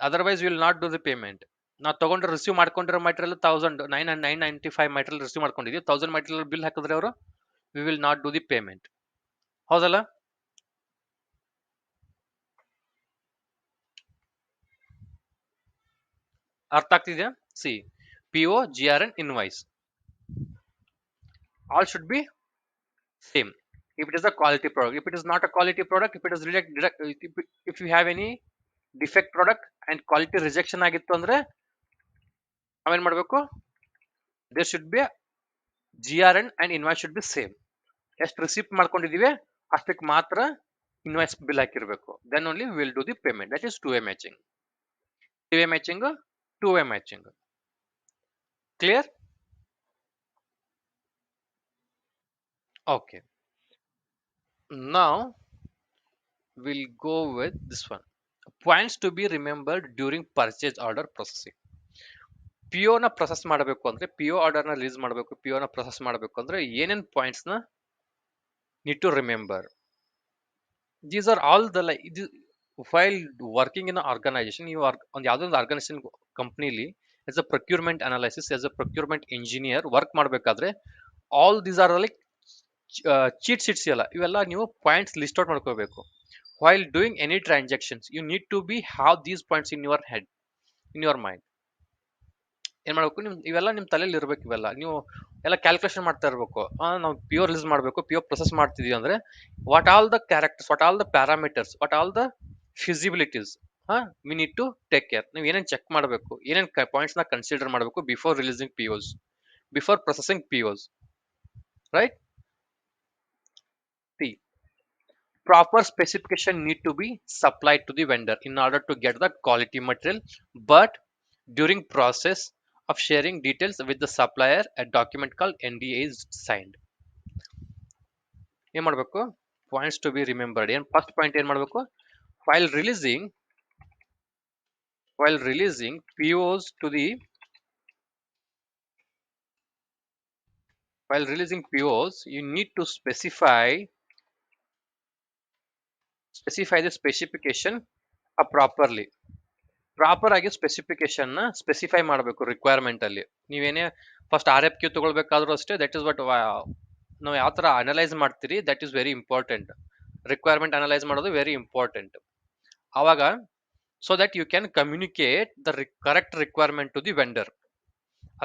Otherwise will not do the payment. ನಾವು ತಗೊಂಡ್ರೆ ರಿಸೀವ್ ಮಾಡ್ಕೊಂಡಿರೋ ಮಟೀರಿಯಲ್ 995 ಮಟೀರಿಯಲ್ ರಿಸೀವ್ ಮಾಡ್ಕೊಂಡಿದ್ದೀವಿ, 1000 ಮಟೀರಿಯಲ್ ಬಿಲ್ ಹಾಕಿದ್ರೆ ಅವರು we will not do the payment. ಹೌದಲ್ಲ? ಅರ್ಥ ಆಗ್ತಿದೆಯಾ? See PO, GRN, invoice all should be same if it is a quality product. If it is not a quality product, if it is if you have any defect product and quality rejection ಆಗಿತ್ತು ಅಂದ್ರೆ ನಾವೇನ್ ಮಾಡಬೇಕು? there should be a GRN and invoice should be same. ಎಷ್ಟು ರಿಸಿಪ್ಟ್ ಮಾಡ್ಕೊಂಡಿದೀವಿ ಅಷ್ಟಕ್ಕೆ ಮಾತ್ರ ಇನ್ವಾಯ್ಸ್ ಬಿಲ್ ಹಾಕಿರ್ಬೇಕು. then only we will do the payment. That is two-way matching. three-way matching, two-way matching. Clear? Okay. Now we'll go with this one. Points to be remembered during purchase order processing. PO ನ ಪ್ರೊಸೆಸ್ ಮಾಡಬೇಕು ಅಂದ್ರೆ, PO ಆರ್ಡರ್ ನ ರಿಲೀಸ್ ಮಾಡಬೇಕು, PO ನ ಪ್ರೊಸೆಸ್ ಮಾಡಬೇಕು ಅಂದ್ರೆ ಏನೇನ್ ಪಾಯಿಂಟ್ಸ್ ನ need to remember. These are all the while working in an organization, you are on ಯಾವುದೋ ಒಂದು ಆರ್ಗನೈಸೇಷನ್ ಕಂಪ್ನಿಲಿ as a procurement analysis, as a procurement engineer work ಮಾಡಬೇಕಾದ್ರೆ all these are like cheat sheets ಎಲ್ಲ, ಇವೆಲ್ಲ ನೀವು ಪಾಯಿಂಟ್ಸ್ ಲಿಸ್ಟ್ ಔಟ್ ಮಾಡ್ಕೋಬೇಕು. while doing any transactions, you need to be have these points in your head, in your mind. ಏನ್ ಮಾಡ್ಬೇಕು? ಇವೆಲ್ಲ ನಿಮ್ ತಲೆಯಲ್ಲಿ ಇರ್ಬೇಕು. ಇವೆಲ್ಲ ನೀವು ಎಲ್ಲ ಕ್ಯಾಲ್ಕುಲೇಷನ್ ಮಾಡ್ತಾ ಇರ್ಬೇಕು. ನಾವು PO ರಿಲೀಸ್ ಮಾಡಬೇಕು, PO ಪ್ರೊಸೆಸ್ ಮಾಡ್ತಿದೀವಿ ಅಂದ್ರೆ what all the characters, what all the parameters, what all the feasibilities we need to take care. ನೀವು ಏನೇನ್ ಚೆಕ್ ಮಾಡಬೇಕು, ಏನೇನ್ ಪಾಯಿಂಟ್ಸ್ ನ ಕನ್ಸಿಡರ್ ಮಾಡಬೇಕು before releasing POs, before processing POs, right? See proper specification need to be supplied to the vendor in order to get the quality material, but during process of sharing details with the supplier, a document called NDA is signed. ಏನ್ ಮಾಡಬೇಕು? Points to be remembered. ಏನ್ ಫಸ್ಟ್ ಪಾಯಿಂಟ್ ಏನ್ ಮಾಡಬೇಕು? while releasing POs to the while releasing POs, you need to specify the specification properly. Proper ಆಗಿ ಸ್ಪೆಸಿಫಿಕೇಶನ್ ನ ಸ್ಪೆಸಿಫೈ ಮಾಡಬೇಕು ರಿಕ್ವೈರ್ಮೆಂಟ್ ಅಲ್ಲಿ. ನೀವೇನೇ ಫಸ್ಟ್ RFQ ತಗೊಳ್ಬೇಕಾದ್ರೂ ಅಷ್ಟೇ, ದಟ್ ಇಸ್ ವಾಟ್ ನಾವು ಯಾವ ತರ ಅನಲೈಸ್ ಮಾಡ್ತೀರಿ, that is very important. Requirement analyse ಮಾಡೋದು ವೆರಿ ಇಂಪಾರ್ಟೆಂಟ್. ಆವಾಗ so that you can communicate the correct requirement to the vendor.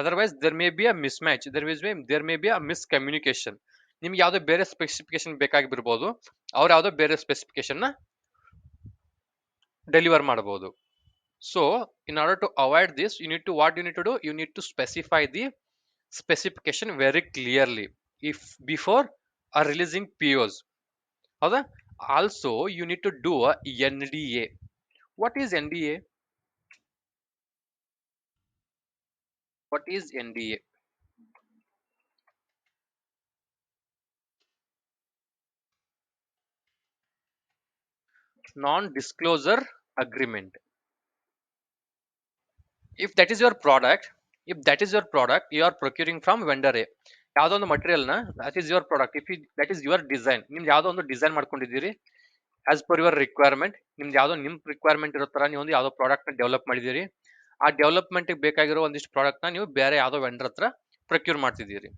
Otherwise there may be a mismatch, there may be a miscommunication. ನಿಮ್ಗೆ ಯಾವುದೋ ಬೇರೆ ಸ್ಪೆಸಿಫಿಕೇಶನ್ ಬೇಕಾಗಿರ್ಬೋದು, ಅವ್ರು ಯಾವುದೋ ಬೇರೆ ಸ್ಪೆಸಿಫಿಕೇಶನ್ ನ ಡೆಲಿವರ್ ಮಾಡಬಹುದು. So in order to avoid this, you need to do, you need to specify the specification very clearly if before releasing POs. ಹೌದಾ? Also you need to do a NDA. What is NDA? What is NDA? Non disclosure agreement. If that is your product, if that is your product, you are procuring from vendor A. ಯಾವುದೋ ಒಂದು ಮಟೀರಿಯಲ್ ನ, that is your product, if you, that is your design, ನಿಮ್ದು ಯಾವುದೋ ಒಂದು ಡಿಸೈನ್ ಮಾಡ್ಕೊಂಡಿದ್ದೀರಿ ಆಸ್ ಪರ್ ಯುವರ್ ರಿಕ್ವೈರ್ಮೆಂಟ್, ನಿಮ್ದು ಯಾವುದೋ ನಿಮ್ ರಿಕ್ವೈರ್ಮೆಂಟ್ ಇರೋ ತರ ನೀವು ಒಂದು ಯಾವುದೋ ಪ್ರಾಡಕ್ಟ್ ನ ಡೆವಲಪ್ ಮಾಡಿದ್ದೀರಿ. ಆ ಡೆವಲಪ್ಮೆಂಟ್ ಬೇಕಾಗಿರೋ ಒಂದಿಷ್ಟು ಪ್ರಾಡಕ್ಟ್ ನ ನೀವು ಬೇರೆ ಯಾವುದೋ ವೆಂಡರ್ ಹತ್ರ ಪ್ರೊಕ್ಯೂರ್ ಮಾಡ್ತಿದ್ದೀರಿ.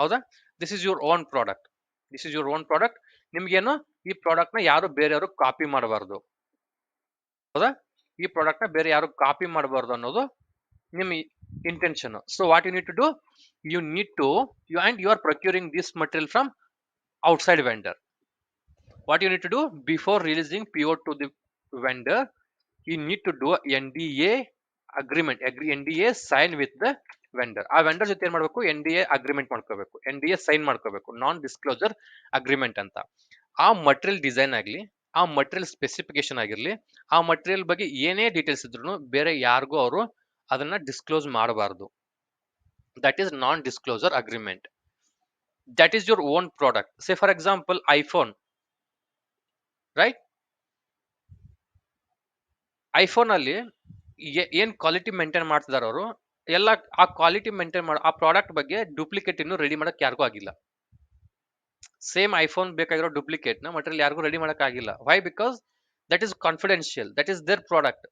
ಹೌದಾ? This is your own product. This is your own product. ನಿಮ್ಗೇನು ಈ ಪ್ರಾಡಕ್ಟ್ ನ ಯಾರು ಬೇರೆಯವರು ಕಾಪಿ ಮಾಡಬಾರ್ದು. ಹೌದಾ? ಈ ಪ್ರಾಡಕ್ಟ್ ನ ಬೇರೆ ಯಾರು ಕಾಪಿ ಮಾಡಬಾರ್ದು ಅನ್ನೋದು ನಿಮ್ಮ intention. So what you need to do, you need to, you are procuring this material from outside vendor. What you need to do before releasing PO to the vendor, you need to do NDA agreement. NDA sign with the vendor. ಆ ವೆಂಡರ್ ಜೊತೆ ಏನ್ ಮಾಡಬೇಕು, NDA ಅಗ್ರಿಮೆಂಟ್ ಮಾಡ್ಕೋಬೇಕು, NDA ಸೈನ್ ಮಾಡ್ಕೋಬೇಕು, ನಾನ್ ಡಿಸ್ಕ್ಲೋಸರ್ ಅಗ್ರಿಮೆಂಟ್ ಅಂತ. ಆ ಮಟೀರಿಯಲ್ ಡಿಸೈನ್ ಆಗಲಿ, ಆ ಮಟೀರಿಯಲ್ ಸ್ಪೆಸಿಫಿಕೇಶನ್ ಆಗಿರಲಿ, ಆ ಮಟೀರಿಯಲ್ ಬಗ್ಗೆ ಏನೇ ಡೀಟೇಲ್ಸ್ ಇದ್ರು ಬೇರೆ ಯಾರಿಗೂ ಅವರು ಅದನ್ನ ಡಿಸ್ಕ್ಲೋಸ್ ಮಾಡಬಾರ್ದು. That is non disclosure agreement. That is your own product. Say for example iPhone, right? iPhone ಅಲ್ಲಿ ಏನ್ ಕ್ವಾಲಿಟಿ ಮೇಂಟೈನ್ ಮಾಡ್ತಿದಾರ ಅವರು ಎಲ್ಲ, ಆ ಕ್ವಾಲಿಟಿ ಮೇಂಟೈನ್ ಮಾಡೋ ಆ ಪ್ರಾಡಕ್ಟ್ ಬಗ್ಗೆ ಡೂಪ್ಲಿಕೇಟ್ ಇನ್ನು ರೆಡಿ ಮಾಡಕ್ ಯಾರಿಗೂ ಆಗಿಲ್ಲ. ಸೇಮ್ ಐಫೋನ್ ಬೇಕಾಗಿರೋ ಡೂಪ್ಲಿಕೇಟ್ ನ ಮಟೀರಿಯಲ್ ಯಾರಿಗೂ ರೆಡಿ ಮಾಡಕ್ ಆಗಿಲ್ಲ. Why? Because that is confidential, that is their product.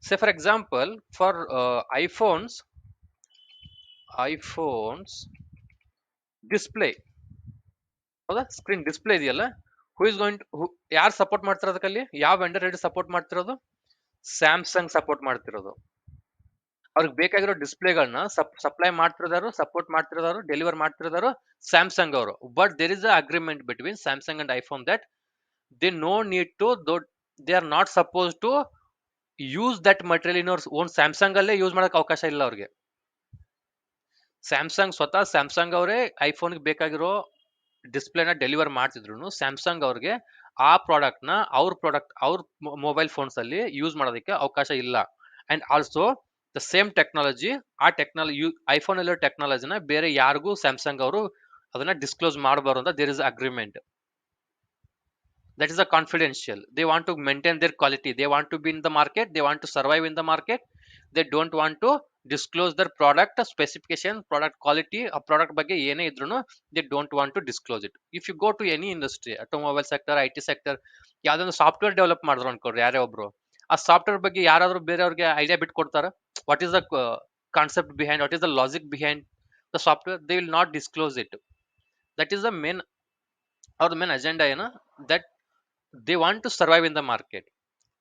Say for example for iPhones display, ಹೌದಾ, ಸ್ಕ್ರೀನ್ ಡಿಸ್ಪ್ಲೇ ಇದೆಯಲ್ಲ, ಹೂ ಇಸ್ ಗೋಯಿಂಗ್ ಟು, ಯಾರು ಸಪೋರ್ಟ್ ಮಾಡ್ತಿರೋದು ಅಲ್ಲಿ, ಯಾವ ವೆಂಡರ್ ರೆಡಿ ಸಪೋರ್ಟ್ ಮಾಡ್ತಿರೋದು? ಸ್ಯಾಮ್ಸಂಗ್ ಸಪೋರ್ಟ್ ಮಾಡ್ತಿರೋದು. ಅವ್ರಿಗೆ ಬೇಕಾಗಿರೋ ಡಿಸ್ಪ್ಲೇಗಳನ್ನ ಸಪ್ಲೈ ಮಾಡ್ತಿರೋದಾರು, ಸಪೋರ್ಟ್ ಮಾಡ್ತಿರೋದಾರು, ಡೆಲಿವರ್ ಮಾಡ್ತಿರೋದಾರು ಸ್ಯಾಮ್ಸಂಗ್ ಅವರು. But there is a agreement between Samsung and iPhone that they know need to, they are not suppose to use that material in our own. Samsung ಅಲ್ಲೇ ಯೂಸ್ ಮಾಡಕ್ ಅವಕಾಶ ಇಲ್ಲ ಅವ್ರಿಗೆ. ಸ್ಯಾಮ್ಸಂಗ್ ಸ್ವತಃ ಸ್ಯಾಮ್ಸಂಗ್ ಅವರೇ ಐಫೋನ್ಗೆ ಬೇಕಾಗಿರೋ ಡಿಸ್ಪ್ಲೇನ ಡೆಲಿವರ್ ಮಾಡ್ತಿದ್ರು ಸ್ಯಾಮ್ಸಂಗ್ ಅವ್ರಿಗೆ ಆ ಪ್ರಾಡಕ್ಟ್ ನ ಅವ್ರ ಮೊಬೈಲ್ ಫೋನ್ಸ್ ಅಲ್ಲಿ ಯೂಸ್ ಮಾಡೋದಕ್ಕೆ ಅವಕಾಶ ಇಲ್ಲ. And also the same technology, ಆ ಟೆಕ್ನಾಲಜಿ ಐಫೋನ್ ಅಲ್ಲಿರೋ ಟೆಕ್ನಾಲಜಿನ ಬೇರೆ ಯಾರಿಗೂ ಸ್ಯಾಮ್ಸಂಗ್ ಅವರು ಅದನ್ನ ಡಿಸ್ಕ್ಲೋಸ್ ಮಾಡಬಾರ್ದು ಅಂತ there is agreement. That is a confidential. They want to maintain their quality, they want to be in the market, they want to survive in the market. They don't want to disclose their product specification, product quality, a product ಬಗ್ಗೆ ಏನೇ ಇದ್ರೂ they don't want to disclose it. If you go to any industry, automobile sector, IT sector, ಯಾವ್ದೊಂದು ಸಾಫ್ಟ್ವೇರ್ ಡೆವಲಪ್ ಮಾಡಿದ್ರು ಅನ್ಕೊಡ್ರಿ ಯಾರೇ ಒಬ್ರು, ಆ ಸಾಫ್ಟ್ವೇರ್ ಬಗ್ಗೆ ಯಾರಾದ್ರೂ ಬೇರೆಯವ್ರಿಗೆ ಐಡಿಯಾ ಬಿಟ್ಟು ಕೊಡ್ತಾರ? What is the concept behind, what is the logic behind the software? They will not disclose it. That is the main, ಅವ್ರ ಮೇನ್ ಅಜೆಂಡಾ ಏನು, that they want to survive in the market.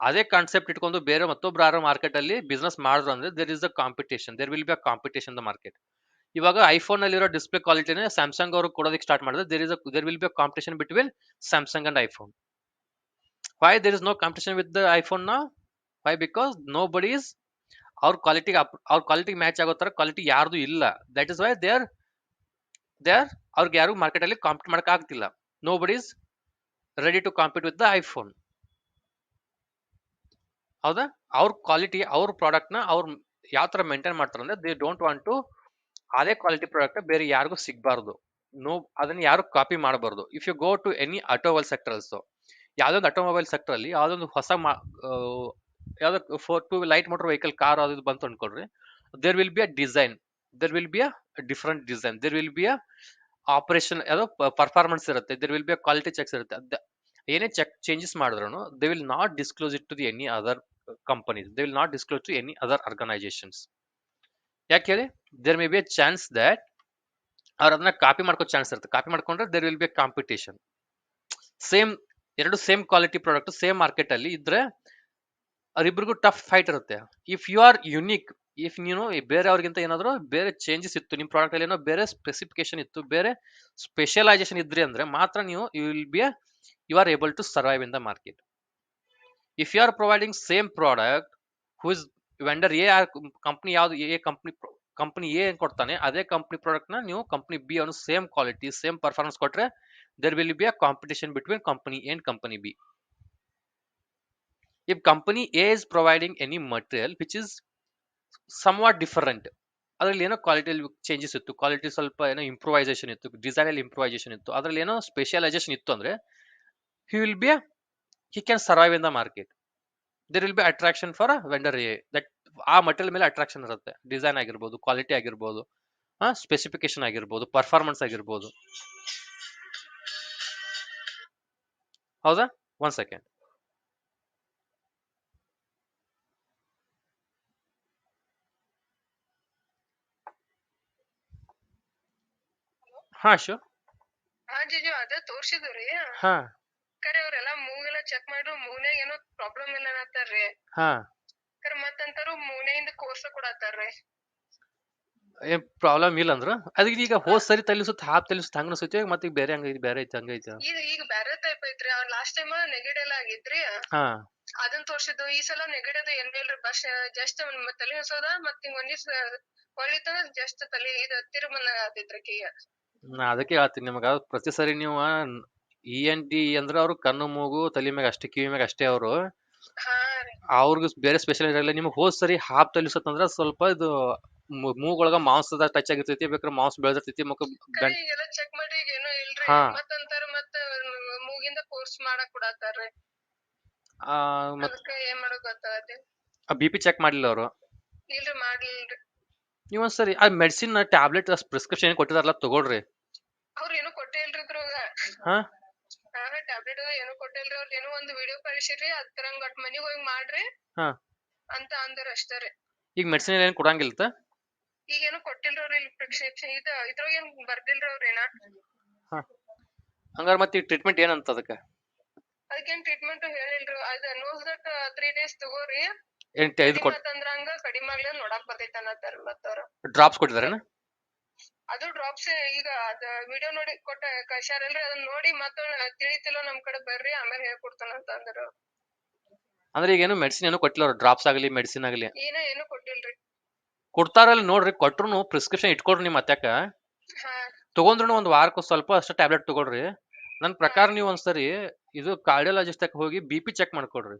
ಅದೇ ಕಾನ್ಸೆಪ್ಟ್ ಇಟ್ಕೊಂಡು ಬೇರೆ ಮತ್ತೊಬ್ರು ಯಾರು ಮಾರ್ಕೆಟ್ ಅಲ್ಲಿ ಬಿಸ್ನೆಸ್ ಮಾಡಿದ್ರು ಅಂದ್ರೆ there is a competition, there will be a competition the market. ಇವಾಗ ಐಫೋನ್ ಅಲ್ಲಿರೋ ಡಿಸ್ಪ್ಲೇ ಕ್ವಾಲಿಟಿನೇ ಸ್ಯಾಮ್ಸಂಗ್ ಅವರು ಕೊಡೋದಕ್ಕೆ ಸ್ಟಾರ್ಟ್ ಮಾಡಿದ್ರೆ there will be a competition between Samsung and iPhone. Why there is no competition with the iPhone now? Why? Because nobody is ಅವ್ರ ಕ್ವಾಲಿಟಿಗೆ ಮ್ಯಾಚ್ ಆಗೋ ತರ ಕ್ವಾಲಿಟಿ ಯಾರ್ದು ಇಲ್ಲ. That is why they are ಅವ್ರಿಗೆ ಯಾರು ಮಾರ್ಕೆಟ್ ಅಲ್ಲಿ ಕಾಂಪಿಟ್ ಮಾಡಕ್ ಆಗ್ತಿಲ್ಲ. Nobody is ready to compete with the iPhone. ಹೌದಾ? ಅವ್ರ ಕ್ವಾಲಿಟಿ, ಅವ್ರ ಪ್ರಾಡಕ್ಟ್ ನ ಅವ್ರು ಯಾವ ತರ ಮೇಂಟೈನ್ ಮಾಡ್ತಾರೆ ಅಂದ್ರೆ ದೇ ಡೋಂಟ್ ವಾಂಟ್ ಟು ಅದೇ ಕ್ವಾಲಿಟಿ ಪ್ರಾಡಕ್ಟ್ ಬೇರೆ ಯಾರಿಗೂ ಸಿಗಬಾರ್ದು. ಅದನ್ನ ಯಾರು ಕಾಪಿ ಮಾಡಬಾರ್ದು. If you go to any automobile sector also, ಯಾವ್ದೊಂದು ಆಟೋಮೊಬೈಲ್ ಸೆಕ್ಟರ್ ಅಲ್ಲಿ ಯಾವ್ದೊಂದು ಹೊಸ ಯಾವ್ದೋ two light motor vehicle car ಅದು ಬಂತು ಅನ್ಕೊಳ್ರಿ, there will be a design, there will be a different design, there will be a operation, ಯಾವ್ದೋ ಪರ್ಫಾರ್ಮೆನ್ಸ್ ಇರುತ್ತೆ, there will be a quality checks ಇರುತ್ತೆ. ಏನೇ ಚೆಕ್ ಚೇಂಜಸ್ ಮಾಡಿದ್ರು they will not disclose it to the any other companies, they will not disclose to any other organisations. ಯಾಕೆ ಹೇಳಿ? There may be a chance that ಅವ್ರು ಅದನ್ನ ಕಾಪಿ ಮಾಡ್ಕೋ ಚಾನ್ಸ್ ಇರುತ್ತೆ. ಕಾಪಿ ಮಾಡ್ಕೊಂಡ್ರೆ there will be a competition. Same ಎರಡು same quality product same market ಅಲ್ಲಿ ಇದ್ರೆ ಅವರಿಬ್ಬರಿಗೂ ಟಫ್ ಫೈಟ್ ಇರುತ್ತೆ. If you are unique, if ನೀನು ಬೇರೆಯವ್ರಿಗಿಂತ ಏನಾದ್ರು ಬೇರೆ ಚೇಂಜಸ್ ಇತ್ತು ನಿಮ್ಮ ಪ್ರಾಡಕ್ಟ್ ಅಲ್ಲಿ, ಏನೋ ಬೇರೆ ಸ್ಪೆಸಿಫಿಕೇಶನ್ ಇತ್ತು, ಬೇರೆ ಸ್ಪೆಷಲೈಸೇಷನ್ ಇದ್ರಿ ಅಂದ್ರೆ ಮಾತ್ರ ನೀವು you are able to survive in the market. If you are providing same product, who is vendor A, company ಯಾವ್ದು ಎ ಕಂಪ್ನಿ ಎ ಏನ್ ಕೊಡ್ತಾನೆ ಅದೇ ಕಂಪ್ನಿ ಪ್ರಾಡಕ್ಟ್ ನ ನೀವು ಕಂಪ್ನಿ ಬಿ ಅವನು ಸೇಮ್ ಕ್ವಾಲಿಟಿ ಸೇಮ್ ಪರ್ಫಾರ್ಮೆನ್ಸ್ ಕೊಟ್ರೆ there will be a competition between company A and company B. If company A is providing any material which is somewhat different, ಅದರಲ್ಲಿ ಏನೋ ಕ್ವಾಲಿಟಿಯಲ್ಲಿ ಚೇಂಜಸ್ ಇತ್ತು, ಕ್ವಾಲಿಟಿ ಸ್ವಲ್ಪ ಏನೋ ಇಂಪ್ರೂವೈಸೇಷನ್ ಇತ್ತು, ಡಿಸೈನ್ ಅಲ್ಲಿ ಇಂಪ್ರೂವೈಸೇಷನ್ ಇತ್ತು, ಅದರಲ್ಲಿ ಏನೋ ಸ್ಪೆಷಲೈಸೇಷನ್ ಇತ್ತು ಅಂದ್ರೆ he can survive in the market. There will be attraction for a vendor A, that ಆ ಮಟೀರಿಯಲ್ ಮೇಲೆ ಅಟ್ರಾಕ್ಷನ್ ಇರುತ್ತೆ, ಡಿಸೈನ್ ಆಗಿರ್ಬೋದು, ಕ್ವಾಲಿಟಿ ಆಗಿರ್ಬೋದು, ಸ್ಪೆಸಿಫಿಕೇಶನ್ ಆಗಿರ್ಬೋದು, ಪರ್ಫಾರ್ಮೆನ್ಸ್ ಆಗಿರ್ಬೋದು. ಹೌದಾ? One second. ಹಾ ಶೋ ಹಾ ಜಿಜು ಅದ ತೋರ್ಸಿದ್ರಿ. ಹಾ ಕರೆ ಅವ್ರೆಲ್ಲ ಮೂವೆಲ್ಲ ಚೆಕ್ ಮಾಡ್ರು ಮೂವ್ನ್ಯಾಗ ಏನೋ ಪ್ರಾಬ್ಲಮ್ ಇಲ್ಲ ಅನ್ನತ್ತಾರ್ರಿ. ಹಾ ಕರೆ ಮತ್ತಂತಾರು ಮೂವ್ನ್ಯಾಗಿಂದ ಕೋರ್ಸ್ ಕೊಡತ್ತಾರ್ರಿ. ಏನ್ ಪ್ರಾಬ್ಲಮ್ ಇಲ್ಲ ಅಂದ್ರ ಅದಕ್ಕೆ ಈಗ ಹೋದ್ ಸರಿ ತಲಿಸುತ್ತ ಹಾಪ್ ತಲಿಸುತ್ತ ಹಂಗ ಅನ್ಸುತ್ತೆ, ಮತ್ತೆ ಈಗ ಬೇರೆ ಹಂಗ ಬೇರೆ ಐತಿ ಹಂಗ ಐತಿ. ಈಗ ಬೇರೆ ಟೈಪ್ ಐತ್ರಿ. ಲಾಸ್ಟ್ ಟೈಮ್ ನೆಗಡಿ ಎಲ್ಲ ಆಗಿತ್ರಿ, ಹಾ ಅದನ್ನ ತೋರ್ಸಿದ್ದು. ಈ ಸಲ ನೆಗಡಿ ಅದು ಏನ್ ಇಲ್ರಿ, ಬಸ್ ಜಸ್ಟ್ ತಲೆ ಹೊಸೋದ ಮತ್ ಹಿಂಗ್ ಒಂದ್ ದಿವ್ಸ ಹೊಳಿತಂದ್ರ ಜಸ್ಟ್ ತಲೆ ಇದು ತಿರುಮನ ಆತೈತ್ರಿ ಕೈಯ. ನಾ ಅದಕ್ಕೆ ಹೇಳ್ತೀನಿ ನಿಮಗ, ಪ್ರತಿ ಸರಿ ನೀವು ENT ಅಂದ್ರೆ ಅವ್ರು ಕಣ್ಣು ಮೂಗು ತಲೆ ಮ್ಯಾಗ ಅಷ್ಟೇ, ಕಿವಿ ಮ್ಯಾಗ ಅಷ್ಟೇ ಅವರು, ಅವ್ರಿಗೂ ಬೇರೆ ಸ್ಪೆಷಲ್ ಇರಲ್ಲ. ನಿಮ್ಗೆ ಹೋದ್ ಸರಿ ಹಾಪ್ ತಲಿಸತ್ತಂದ್ರ ಸ್ವಲ್ಪ ಇದು ಮೂಗೊಳಗ ಮಾಂಸದ ಟಚ್ ಆಗಿರ್ತೈತಿ, ಬೇಕಾದ್ರೆ ಮಾಂಸ ಬೆಳೆದಿರ್ತೈತಿ. ಚೆಕ್ ಮಾಡಿ ಏನೋ ಇಲ್ರಿ, ಮತ್ತಂತಾರ ಮತ್ತ ಮೂಗಿಂದ ಕೋರ್ಸ್ ಮಾಡಕ್ ಕೊಡತ್ತಾರ್ರಿ. ಏನ್ ಮಾಡೋಕ್ ಗೊತ್ತಾಗತ್ತೆ. BP ಚೆಕ್ ಮಾಡ್ಲಿಲ್ಲ ಅವರು? ಇಲ್ರಿ ಮಾಡ್ಲಿಲ್ರಿ. ನೀವ್ ಒಂದ್ಸರಿ ಆ ಮೆಡಿಸಿನ್ ಟ್ಯಾಬ್ಲೆಟ್ ಪ್ರಿಸ್ಕ್ರಿಪ್ಷನ್ ಕೊಟ್ಟಿದಾರಲ್ಲ ತಗೊಳ್ರಿ. ಅವ್ರ ಏನು ಕೊಟ್ಟೇ ಇಲ್ರಿ ಇದ್ರಾಗ. ಟ್ಯಾಬ್ಲೆಟ್ ಏನು ಕೊಟ್ಟಿಲ್ರಿ. ಅವ್ರ ಏನೋ ಒಂದು ವಿಡಿಯೋ ಕಳಿಸಿರಿ, ಅದ್ರಂಗ ಒಟ್ ಮನಿಗ್ ಹೋಗಿ ಮಾಡ್ರಿ ಅಂತ ಅಂದ್ರ ಅಷ್ಟೇ ರೀ. ಈಗ ಮೆಡಿಸಿನ್ ಏನ್ ಕೊಡಂಗಿಲ್ಲ? ಈಗ ಏನು ಕೊಟ್ಟಿಲ್ರಿ ಅವ್ರ ಇಲ್ಲಿ ಪ್ರಿಸ್ಕ್ರಿಪ್ಷನ್ ಇದ್ರಾಗ ಏನ್ ಬರ್ದಿಲ್ರಿ ಅವ್ರ ಏನ. ಹಂಗಾರ ಮತ್ತೆ ಟ್ರೀಟ್ಮೆಂಟ್ ಏನಂತ ಅದಕ್ಕೆ? ಅದಕ್ಕೇನ್ ಟ್ರೀಟ್ಮೆಂಟ್ ಹೇಳಿಲ್ರಿ. ಅದ ನೋಸ್ ದಟ್ 3 days ತಗೋರಿ, ಮತ್ತಂದ್ರ ಹಂಗ ಕಡಿಮೆ ಆಗ್ಲಿ ನೋಡಾಕ್ ಬರ್ತೈತಿ ಅನ್ನತ್ತಾರ. ಮತ್ತವ್ರ ಡ್ರಾಪ್ಸ್ ಕೊಟ್ಟಿದಾರೇನ? ಅದು ಡ್ರಾಪ್ಸ್ ಈಗ ಅದ ವಿಡಿಯೋ ನೋಡಿ ಕೊಟ್ಟ ಕಳ್ಸ್ಯಾರಲ್ರಿ, ಅದನ್ನ ನೋಡಿ ಮತ್ತ ತಿಳಿತಿಲ್ಲೋ ನಮ್ ಕಡೆ ಬರ್ರಿ ಆಮೇಲೆ ಹೇಳ್ಕೊಡ್ತಾನ ಅಂತ ಅಂದ್ರ. ಅಂದ್ರೆ ಈಗ ಏನು ಮೆಡಿಸಿನ್ ಏನು ಕೊಟ್ಟಿಲ್ಲ ಅವ್ರು, ಡ್ರಾಪ್ಸ್ ಆಗಲಿ ಮೆಡಿಸಿನ್ ಆಗಲಿ ಏನು ಕೊಟ್ಟಿಲ್ರಿ. ಕೊಡ್ತಾರಲ್ಲ ನೋಡ್ರಿ, ಕೊಟ್ರು ಪ್ರಿಸ್ಕ್ರಿಪ್ಷನ್ ಇಟ್ಕೊಡ್ರಿ ನಿಮ್ ಅತ್ಯಾಕ. ತಗೊಂಡ್ರು ಒಂದ್ ವಾರಕ್ಕೂ ಸ್ವಲ್ಪ ಅಷ್ಟೇ ಟ್ಯಾಬ್ಲೆಟ್ ತಗೊಳ್ರಿ. ನನ್ ಪ್ರಕಾರ ನೀವು ಒಂದ್ಸರಿ ಇದು ಕಾರ್ಡಿಯಾಲಜಿಸ್ಟ್ ಹೋಗಿ BP ಚೆಕ್ ಮಾಡ್ಕೊಡ್ರಿ.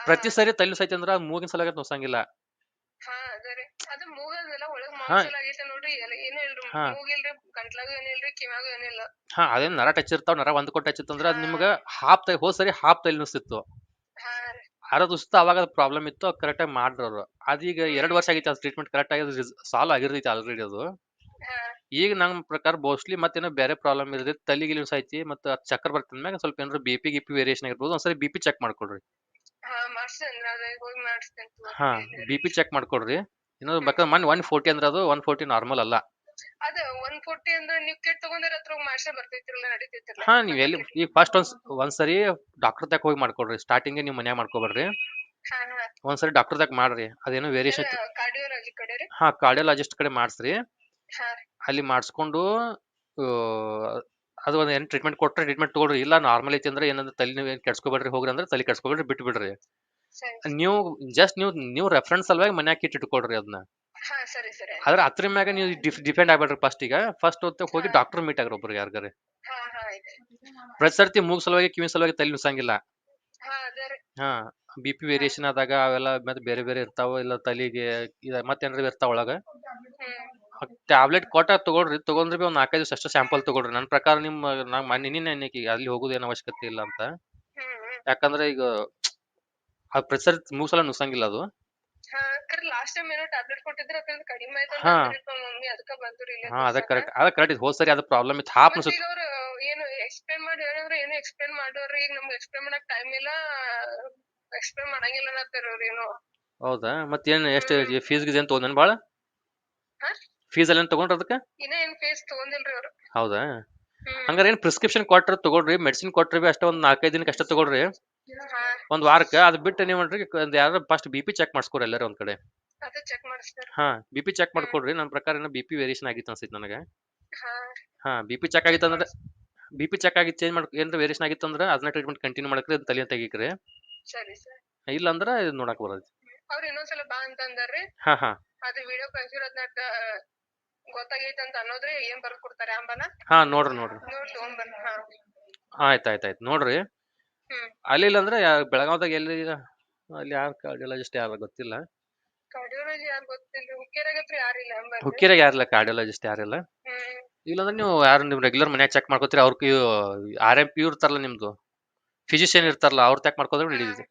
ಪ್ರತಿ ಸರಿ ತಲೆ ಸೈತಿ ಅಂದ್ರ ಮೂಗಿನ ಸಲಗ ನುಸಂಗಿಲ್ಲ. ಅದು ಮೂಗದೆಲ್ಲ ಒಳಗ್ ಮಾಂಸಲ ಆಗೈತೆ ನೋಡ್ರಿ, ಏನು ಇಲ್ರಿ, ಮೂಗಿಲ್ರಿ, ಗಂಟ್ಲಾಗೂ ಏನಿಲ್ರಿ, ಕಿವ್ಯಾಗೂ ಏನಿಲ್ಲ. ಅದೇನ್ ನರ ಟಚ್ ಇರ್ತಾವ, ನರ ಒಂದ್ ಕೊಟ್ಟು ಟಚ್ ಇತ್ತಂದ್ರ ಅದ್ ನಿಮ್ಗ ಹೋದ್ ಸರಿ ಹಾಪ್ ತಲೆ ನುಸ್ತಿತ್ತು, ಅರದುಸ್ತ ಅವಾಗ ಪ್ರಾಬ್ಲಮ್ ಇತ್ತು, ಕರೆಕ್ಟ್ ಆಗಿ ಮಾಡ್ರ ಅವ್ರು. ಅದೀಗ 2 ವರ್ಷ ಆಗೈತಿ ಅದು ಟ್ರೀಟ್ಮೆಂಟ್ ಕರೆಕ್ಟ್ ಆಗಿ ಸಾಲ್ವ್ ಆಗಿರ್ತೈತಿ ಆಲ್ರೆಡಿ ಅದು. ಈಗ ನಮ್ ಪ್ರಕಾರ ಮೋಸ್ಟ್ಲಿ ಮತ್ತೇನೋ ಬೇರೆ ಪ್ರಾಬ್ಲಮ್ ಇರ್ತೈತಿ, ತಲೆಗೆ ಐತಿ, ಮತ್ತೆ ಚಕ್ರ ಬರ್ತಿದ ಮ್ಯಾಗ ಸ್ವಲ್ಪ ಏನಾದ್ರು BP ವೇರಿಯೇಷನ್ ಆಗಿರ್ಬೋದು. ಒಂದ್ಸರಿ BP ಚೆಕ್ ಮಾಡ್ಕೊಡ್ರಿ. BP ಚೆಕ್ ಮಾಡ್ಕೊಡ್ರಿ. ಇನ್ನೊಂದು ಬೇಕಾದ್ರೆ 140 ಅಂದ್ರೆ ಅದು 140 ನಾರ್ಮಲ್ ಅಲ್ಲ. ಅದ 140 ಅಂದ್ರೆ ನೀವು ಕಿಟ್ ತಗೊಂಡ್ರ ಹತ್ರ ಮಾಡ್ಸೇ ಬರ್ತೈತಿರಲ್ಲ, ನಡೀತೈತಿರಲ್ಲ. ನೀವ್ ಎಲ್ಲಿ ಈಗ ಫಸ್ಟ್ ಒಂದ್ಸರಿ ಡಾಕ್ಟರ್ ತಕ ಹೋಗಿ ಮಾಡ್ಕೊಡ್ರಿ. ಸ್ಟಾರ್ಟಿಂಗ್ ನೀವ್ ಮನ್ಯಾಗ ಮಾಡ್ಕೊಬೇಡ್ರಿ. ಒಂದ್ಸರಿ ಡಾಕ್ಟರ್ ತಕ ಮಾಡ್ರಿ. ಅದೇನೋ ವೇರಿಯೇಷನ್ ಕಾರ್ಡಿಯಾಲಜಿ ಕಡೆ ರೀ. ಕಾರ್ಡಿಯಾಲಜಿಸ್ಟ್ ಕಡೆ ಮಾಡ್ಸ್ರಿ. ಅಲ್ಲಿ ಮಾಡಿಸ್ಕೊಂಡು ಅದು ಒಂದ್ ಏನ್ ಟ್ರೀಟ್ಮೆಂಟ್ ಕೊಟ್ರೆ ಟ್ರೀಟ್ಮೆಂಟ್ ತಗೊಳ್ರಿ. ಇಲ್ಲ ನಾರ್ಮಲ್ ಐತಿ ಅಂದ್ರೆ ಏನಂದ್ರೆ ತಲೆ ನೀವು ಕೆಡ್ಸ್ಕೊಬೇಡ್ರಿ, ಹೋಗ್ರಿ ಅಂದ್ರೆ ತಲೆ ಕೆಡ್ಸ್ಕೊಬೇಡ್ರಿ, ಬಿಟ್ಟು ಬಿಡ್ರಿ. ನೀವು ಜಸ್ಟ್ ನೀವು ರೆಫರೆನ್ಸ್ ಸಲುವಾಗಿ ಮನ್ಯಾಗ ಕಿಟ್ ಇಟ್ಕೊಡ್ರಿ ಅದನ್ನ. ಆದ್ರೆ ಅದ್ರ ಮ್ಯಾಗ ನೀವು ಡಿಪೆಂಡ್ ಆಗ್ಬೇಡ್ರಿ. ಫಸ್ಟ್ ಹೋಗಿ ಡಾಕ್ಟರ್ ಮೀಟ್ ಆಗ್ರಿ ಒಬ್ರು ಯಾರಿಗಾರೆ. ಪ್ರತಿ ಸರ್ತಿ ಮೂಗ್ ಸಲುವಾಗಿ ಕಿವಿ ಸಲುವಾಗಿ ತಲೆ ನುಸಂಗಿಲ್ಲ. BP ವೇರಿಯೇಷನ್ ಆದಾಗ ಅವೆಲ್ಲ ಮತ್ತೆ ಬೇರೆ ಬೇರೆ ಇರ್ತಾವ, ಇಲ್ಲ ತಲೆಗೆ ಮತ್ತೇನ್ರ ಇರ್ತಾವ ಒಳಗ. ಟ್ಯಾಬ್ಲೆಟ್ ಕೊಟ್ಟ ತಗೊಳ್ರಿ. ತಗೊಂಡ್ರಿ ಒಂದ್ 4-5 ದಿವಸ ಅಷ್ಟೇ ಸ್ಯಾಂಪಲ್ ತಗೊಳ್ರಿ. ನನ್ನ ಪ್ರಕಾರ ನಿನ್ನೆ ಅಲ್ಲಿ ಹೋಗುದು ಏನು ಅವಶ್ಯಕತೆ ಇಲ್ಲ ಅಂತ. ಯಾಕಂದ್ರೆ ಈಗ ಪ್ರತಿ ಸರಿ ಮೂಗ್ ಸಲ ನುಸಂಗಿಲ್ಲ ಅದು. ಲಾಸ್ಟ್ ಟೈಮ್ ಏನೋ ಟ್ಯಾಬ್ಲೆಟ್ ಕೊಟ್ಟಿದ್ರೆ ಅದು ಕಡಿಮೆ ಆಯ್ತು ಅಂತ ಮಮ್ಮಿ, ಅದಕ್ಕೆ ಬಂದ್ರು ಇಲ್ಲಿ. ಅದ ಕರೆಕ್ಟ್ ಹೋದ್ ಸರಿ ಅದು ಪ್ರಾಬ್ಲಮ್ ಇತ್ತು, ಹಾಪ್ ನುಸುತ್ತೆ. ಅವರು ಏನು ಎಕ್ಸ್ಪ್ಲೇನ್ ಮಾಡಿ ಹೇಳಿದ್ರೆ ಏನು ಎಕ್ಸ್ಪ್ಲೇನ್ ಮಾಡೋರು, ಈಗ ನಮ್ಗೆ ಎಕ್ಸ್ಪ್ಲೇನ್ ಮಾಡಕ್ ಟೈಮ್ ಇಲ್ಲ, ಎಕ್ಸ್ಪ್ಲೇನ್ ಮಾಡಂಗಿಲ್ಲ ಅನ್ನತ್ತಾರ ಅವ್ರು ಏನು. ಹೌದಾ? ಮತ್ತೇನ್ ಎಷ್ಟು ಫೀಸ್ ಗೀಸ್ ಏನ್ ತಗೊಂಡ್ ಬಾಳ? ಫೀಸ್ ಎಲ್ಲ ತಗೊಂಡ್ರ ಅದಕ್ಕೆ? ಇನ್ನ ಏನ್ ಫೀಸ್ ತಗೊಂಡಿಲ್ರಿ ಅವ್ರು. ಹೌದಾ? ಹಂಗಾರೆ ಏನು ಪ್ರಿಸ್ಕ್ರಿಪ್ಷನ್ ಕೊಟ್ರೆ ತಗೊಳ್ರಿ, ಮೆಡಿಸಿನ್ ಕೊಟ್ರೆ ಅಷ್ಟೇ ಒಂದು 4-5 ದಿನಕ್ಕೆ ಅಷ್ಟೇ ತಗೊಳ್ರಿ. ಹಾ ಒಂದು ವಾರಕ್ಕೆ ಅದು ಬಿಟ್ಟು ನೀವು ಮಾಡ್ರಿ ಯಾರು ಫಸ್ಟ್ ಬಿ ಪಿ ಚೆಕ್ ಮಾಡಿಸ್ಕೊರಿ ಎಲ್ಲರೂ ಒಂದು ಕಡೆ. ಅದು ಚೆಕ್ ಮಾಡಿಸ್ತಾರೆ. ಹಾ ಬಿ ಪಿ ಚೆಕ್ ಮಾಡ್ಕೊಡ್ರಿ. ನನ್ನ ಪ್ರಕಾರ ಏನೋ ಬಿ ಪಿ ವೇರಿಯೇಷನ್ ಆಗಿತ್ತು ಅನ್ಸುತ್ತೆ ನನಗೆ. ಹಾ ಹಾ ಬಿ ಪಿ ಚೆಕ್ ಆಗಿತ್ತು ಅಂದ್ರೆ ಬಿ ಪಿ ಚೆಕ್ ಆಗಿ ಚೇಂಜ್ ಮಾಡಿ ಏನಾರ ವೇರಿಯೇಷನ್ ಆಗಿತ್ತು ಅಂದ್ರೆ ಅದನ್ನ ಟ್ರೀಟ್ಮೆಂಟ್ ಕಂಟಿನ್ಯೂ ಮಾಡಕ್ರಿ, ಅದು ತಲೆ ತೆಗೀಕ್ರಿ. ಸರಿ ಸರ್. ಇಲ್ಲ ಅಂದ್ರೆ ಇದು ನೋಡಕ್ ಬರೋದು. ಅವ್ರು ಇನ್ನೊಂದ್ಸಲ ಬಾ ಅಂತ ಅಂದಾರ್ರಿ. ಹಾ ಹಾ ಅದು ವಿಡಿಯೋ ಕಳ್ಸಿರೋದ್ನ ಗೊತ್ತಾಗೈತೆ ಅಂತ ಅನ್ನೋದ್ರೆ ಏನ್ ಬರ್ದ್ ಕೊಡ್ತಾರೆ ಅಂಬನ ಹಾ ನೋಡ್ರಿ ನೋಡ್ರಿ. ನೋಡಿ ತಗೊಂಡ್ಬರ್ರಿ. ಹಾ ಆಯ್ತಾಯ್ತಾಯ್ತು ನೋಡ್ರಿ. ಹ್ಮ್ ಅಲ್ಲಿಲ್ಲ ಅಂದ್ರೆ ಬೆಳಗಾವ್ದಾಗ ಎಲ್ಲಿ ಅಲ್ಲಿ ಯಾರು ಕಾರ್ಡಿಯಾಲಜಿಸ್ಟ್ ಯಾರು ಗೊತ್ತಿಲ್ಲ. ಕಾರ್ಡಿಯಾಲಜಿ ಯಾರು ಗೊತ್ತಿಲ್ಲ, ಹುಕ್ಕೇರಿಯಾಗ ಹತ್ರ ಯಾರಿಲ್ಲ ಅಂಬರ್ರಿ. ಹುಕ್ಕೇರಿಯಾಗ ಯಾರಿಲ್ಲ ಕಾರ್ಡಿಯಾಲಜಿಸ್ಟ್ ಯಾರಿಲ್ಲ. ಹ್ಮ್ ಇಲ್ಲಾಂದ್ರೆ ನೀವು ಯಾರು ನಿಮ್ ರೆಗ್ಯುಲರ್ ಮನ್ಯಾಗ ಚೆಕ್ ಮಾಡ್ಕೋತೀರಿ, ಅವ್ರಿಗೆ RMP ಇರ್ತಾರಲ್ಲ ನಿಮ್ದು ಫಿಸಿಷಿಯನ್ ಇರ್ತಾರಲ್ಲ ಅವ್ರ ಚೆಕ್ ಮಾಡ್ಕೋದ್ರೆ ಹಿಡಿದಿದೆ.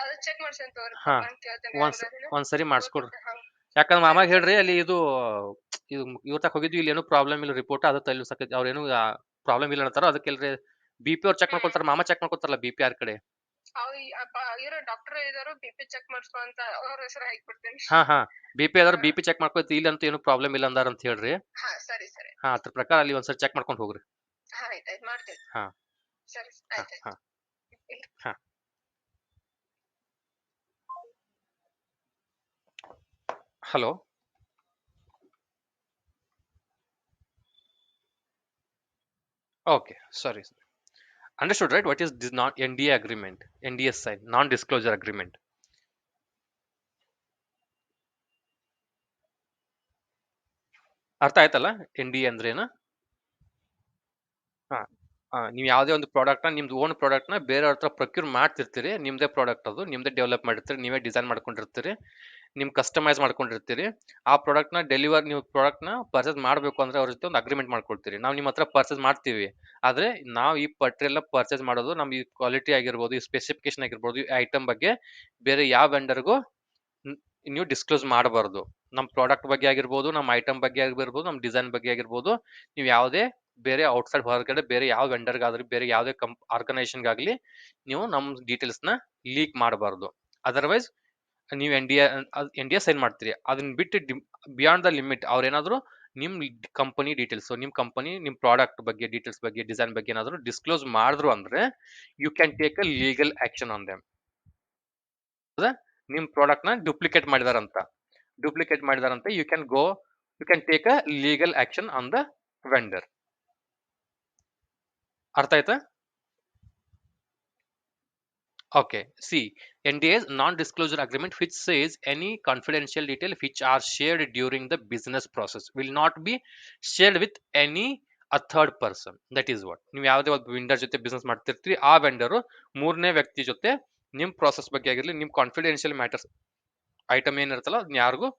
ಅದು ಚೆಕ್ ಮಾಡ್ಸೇನ್ ತಗೋರಿ ಹಾ ಅಂತ ಹೇಳ್ತೇನೆ. ಒಂದ್ಸರಿ ಮಾಡಿಸ್ಕೊಡ್ರಿ. ಯಾಕಂದ್ರೆ ಮಾಮಾಗ ಹೇಳ್ರಿ ಅಲ್ಲಿ ಇದು ಇವ್ರ ತಕ ಹೋಗಿದ್ವಿ, ಇಲ್ಲಿ ಏನೂ ಪ್ರಾಬ್ಲಮ್ ಇಲ್ಲ ರಿಪೋರ್ಟ್ ಅದು ತಲೆ ಸಕತ್ ಅವ್ರೇನು ಪ್ರಾಬ್ಲಮ್ ಇಲ್ಲ ಅಂತಾರ. ಅದಕ್ಕೆಲ್ರಿ BP ಅವ್ರು ಚೆಕ್ ಮಾಡ್ಕೊಳ್ತಾರ, ಮಾಮ ಚೆಕ್ ಮಾಡ್ಕೊತಾರಲ್ಲ BP ಯಾರ ಕಡೆ. ಇರೋ ಡಾಕ್ಟರ್ ಇದಾರು BP ಚೆಕ್ ಮಾಡ್ಸ್ಕೊ ಅಂತ ಅವ್ರ ಹೆಸರು ಹಾಕ್ಬಿಡ್ತೇನೆ. ಹಾ ಹಾ BP ಆದ್ರೆ BP ಚೆಕ್ ಮಾಡ್ಕೊತಿ, ಇಲ್ಲಿ ಅಂತ ಏನು ಪ್ರಾಬ್ಲಮ್ ಇಲ್ಲ ಅಂದಾರ ಅಂತ ಹೇಳ್ರಿ. ಹಾ ಸರಿ ಸರಿ. ಹಾ ಅದ್ರ ಪ್ರಕಾರ ಅಲ್ಲಿ ಒಂದ್ಸರಿ ಚೆಕ್ ಮಾಡ್ಕೊಂಡು ಹೋಗ್ರಿ. ಹಾ ಆಯ್ತಾಯ್ತು ಮಾಡ್ತೇವೆ. ಹಾ ಸರಿ ಹಾ ಆಯ್ತಾಯ್ತು. ಹಾ ಹಾ hello. Okay, sorry. Understood, right? What is this not NDA agreement? NDS sign, non-disclosure agreement. ಅರ್ಥ ಆಯ್ತಲ್ಲ NDA ಅಂದ್ರೆ ಏನು? ಹಾ ನೀವು ಯಾವುದೇ ಒಂದು ಪ್ರಾಡಕ್ಟ್ನ ನಿಮ್ದು ಓನ್ ಪ್ರಾಡಕ್ಟ್ನ ಬೇರೆಯವ್ರ ಹತ್ರ ಪ್ರೊಕ್ಯೂರ್ ಮಾಡ್ತಿರ್ತೀರಿ. ನಿಮ್ದೇ ಪ್ರಾಡಕ್ಟ್, ಅದು ನಿಮ್ದೇ ಡೆವಲಪ್ ಮಾಡಿರ್ತೀರಿ, ನೀವೇ ಡಿಸೈನ್ ಮಾಡ್ಕೊಂಡಿರ್ತೀರಿ, ನಿಮ್ ಕಸ್ಟಮೈಸ್ ಮಾಡ್ಕೊಂಡಿರ್ತೀರಿ. ಆ ಪ್ರಾಡಕ್ಟ್ನ ನೀವು ಪ್ರಾಡಕ್ಟ್ನ ಪರ್ಚೇಸ್ ಮಾಡಬೇಕು ಅಂದ್ರೆ ಅವ್ರ ಜೊತೆ ಒಂದು ಅಗ್ರಿಮೆಂಟ್ ಮಾಡ್ಕೊಳ್ತೀರಿ. ನಾವು ನಿಮ್ಮ ಹತ್ರ ಪರ್ಚೇಸ್ ಮಾಡ್ತೀವಿ, ಆದ್ರೆ ನಾವು ಈ ಎಲ್ಲ ಪರ್ಚೇಸ್ ಮಾಡೋದು ನಮ್ ಈ ಕ್ವಾಲಿಟಿ ಆಗಿರ್ಬೋದು, ಈ ಸ್ಪೆಸಿಫಿಕೇಶನ್ ಆಗಿರ್ಬೋದು, ಈ ಐಟಮ್ ಬಗ್ಗೆ ಬೇರೆ ಯಾವ ವೆಂಡರ್ಗೂ ನೀವು ಡಿಸ್ಕ್ಲೋಸ್ ಮಾಡಬಾರ್ದು. ನಮ್ಮ ಪ್ರಾಡಕ್ಟ್ ಬಗ್ಗೆ ಆಗಿರ್ಬೋದು, ನಮ್ಮ ಐಟಮ್ ಬಗ್ಗೆ ಆಗಿರ್ಬೋದು, ನಮ್ಮ ಡಿಸೈನ್ ಬಗ್ಗೆ ಆಗಿರ್ಬೋದು, ನೀವು ಯಾವುದೇ ಬೇರೆ ಔಟ್ಸೈಡ್ ಹೊರಗಡೆ ಬೇರೆ ಯಾವ ವೆಂಡರ್ಗಾದ್ರೂ ಬೇರೆ ಯಾವುದೇ ಆರ್ಗನೈಸೇಷನ್ಗಾಗ್ಲಿ ನೀವು ನಮ್ಮ ಡೀಟೇಲ್ಸ್ನ ಲೀಕ್ ಮಾಡಬಾರ್ದು. ಅದರ್ವೈಸ್ ನೀವು NDA ಸೈನ್ ಮಾಡ್ತೀರಿ. ಅದನ್ನ ಬಿಟ್ಟು ಬಿಯಾಂಡ್ ದ ಲಿಮಿಟ್ ಅವ್ರೇನಾದ್ರು ನಿಮ್ ಕಂಪನಿ ಡೀಟೇಲ್ಸ್, ನಿಮ್ ಕಂಪನಿ ನಿಮ್ ಪ್ರಾಡಕ್ಟ್ ಬಗ್ಗೆ ಡೀಟೇಲ್ಸ್ ಬಗ್ಗೆ ಡಿಸೈನ್ ಬಗ್ಗೆ ಏನಾದ್ರು ಡಿಸ್ಕ್ಲೋಸ್ ಮಾಡಿದ್ರು ಅಂದ್ರೆ you can take a legal action on them. ನಿಮ್ ಪ್ರಾಡಕ್ಟ್ ನ ಡೂಪ್ಲಿಕೇಟ್ ಮಾಡಿದಾರಂತ you can take a legal action on the vendor. ಅರ್ಥ ಆಯ್ತಾ? Okay, see, NDA is non-disclosure agreement which says any confidential detail which are shared during the business process will not be shared with any a third person. That is what. ನೀವು ಯಾವುದೇ ಒಂದು ವೆಂಡರ್ ಜೊತೆ ಬಿಸ್ನೆಸ್ ಮಾಡ್ತಿರ್ತೀರಿ, ಆ ವೆಂಡರು ಮೂರನೇ ವ್ಯಕ್ತಿ ಜೊತೆ ನಿಮ್ ಪ್ರಾಸೆಸ್ ಬಗ್ಗೆ ಆಗಿರಲಿ, ನಿಮ್ ಕಾನ್ಫಿಡೆನ್ಷಿಯಲ್ ಮ್ಯಾಟರ್ಸ್ ಐಟಮ್ ಏನಿರುತ್ತಲ್ಲ ಅದನ್ನ ಯಾರಿಗೂ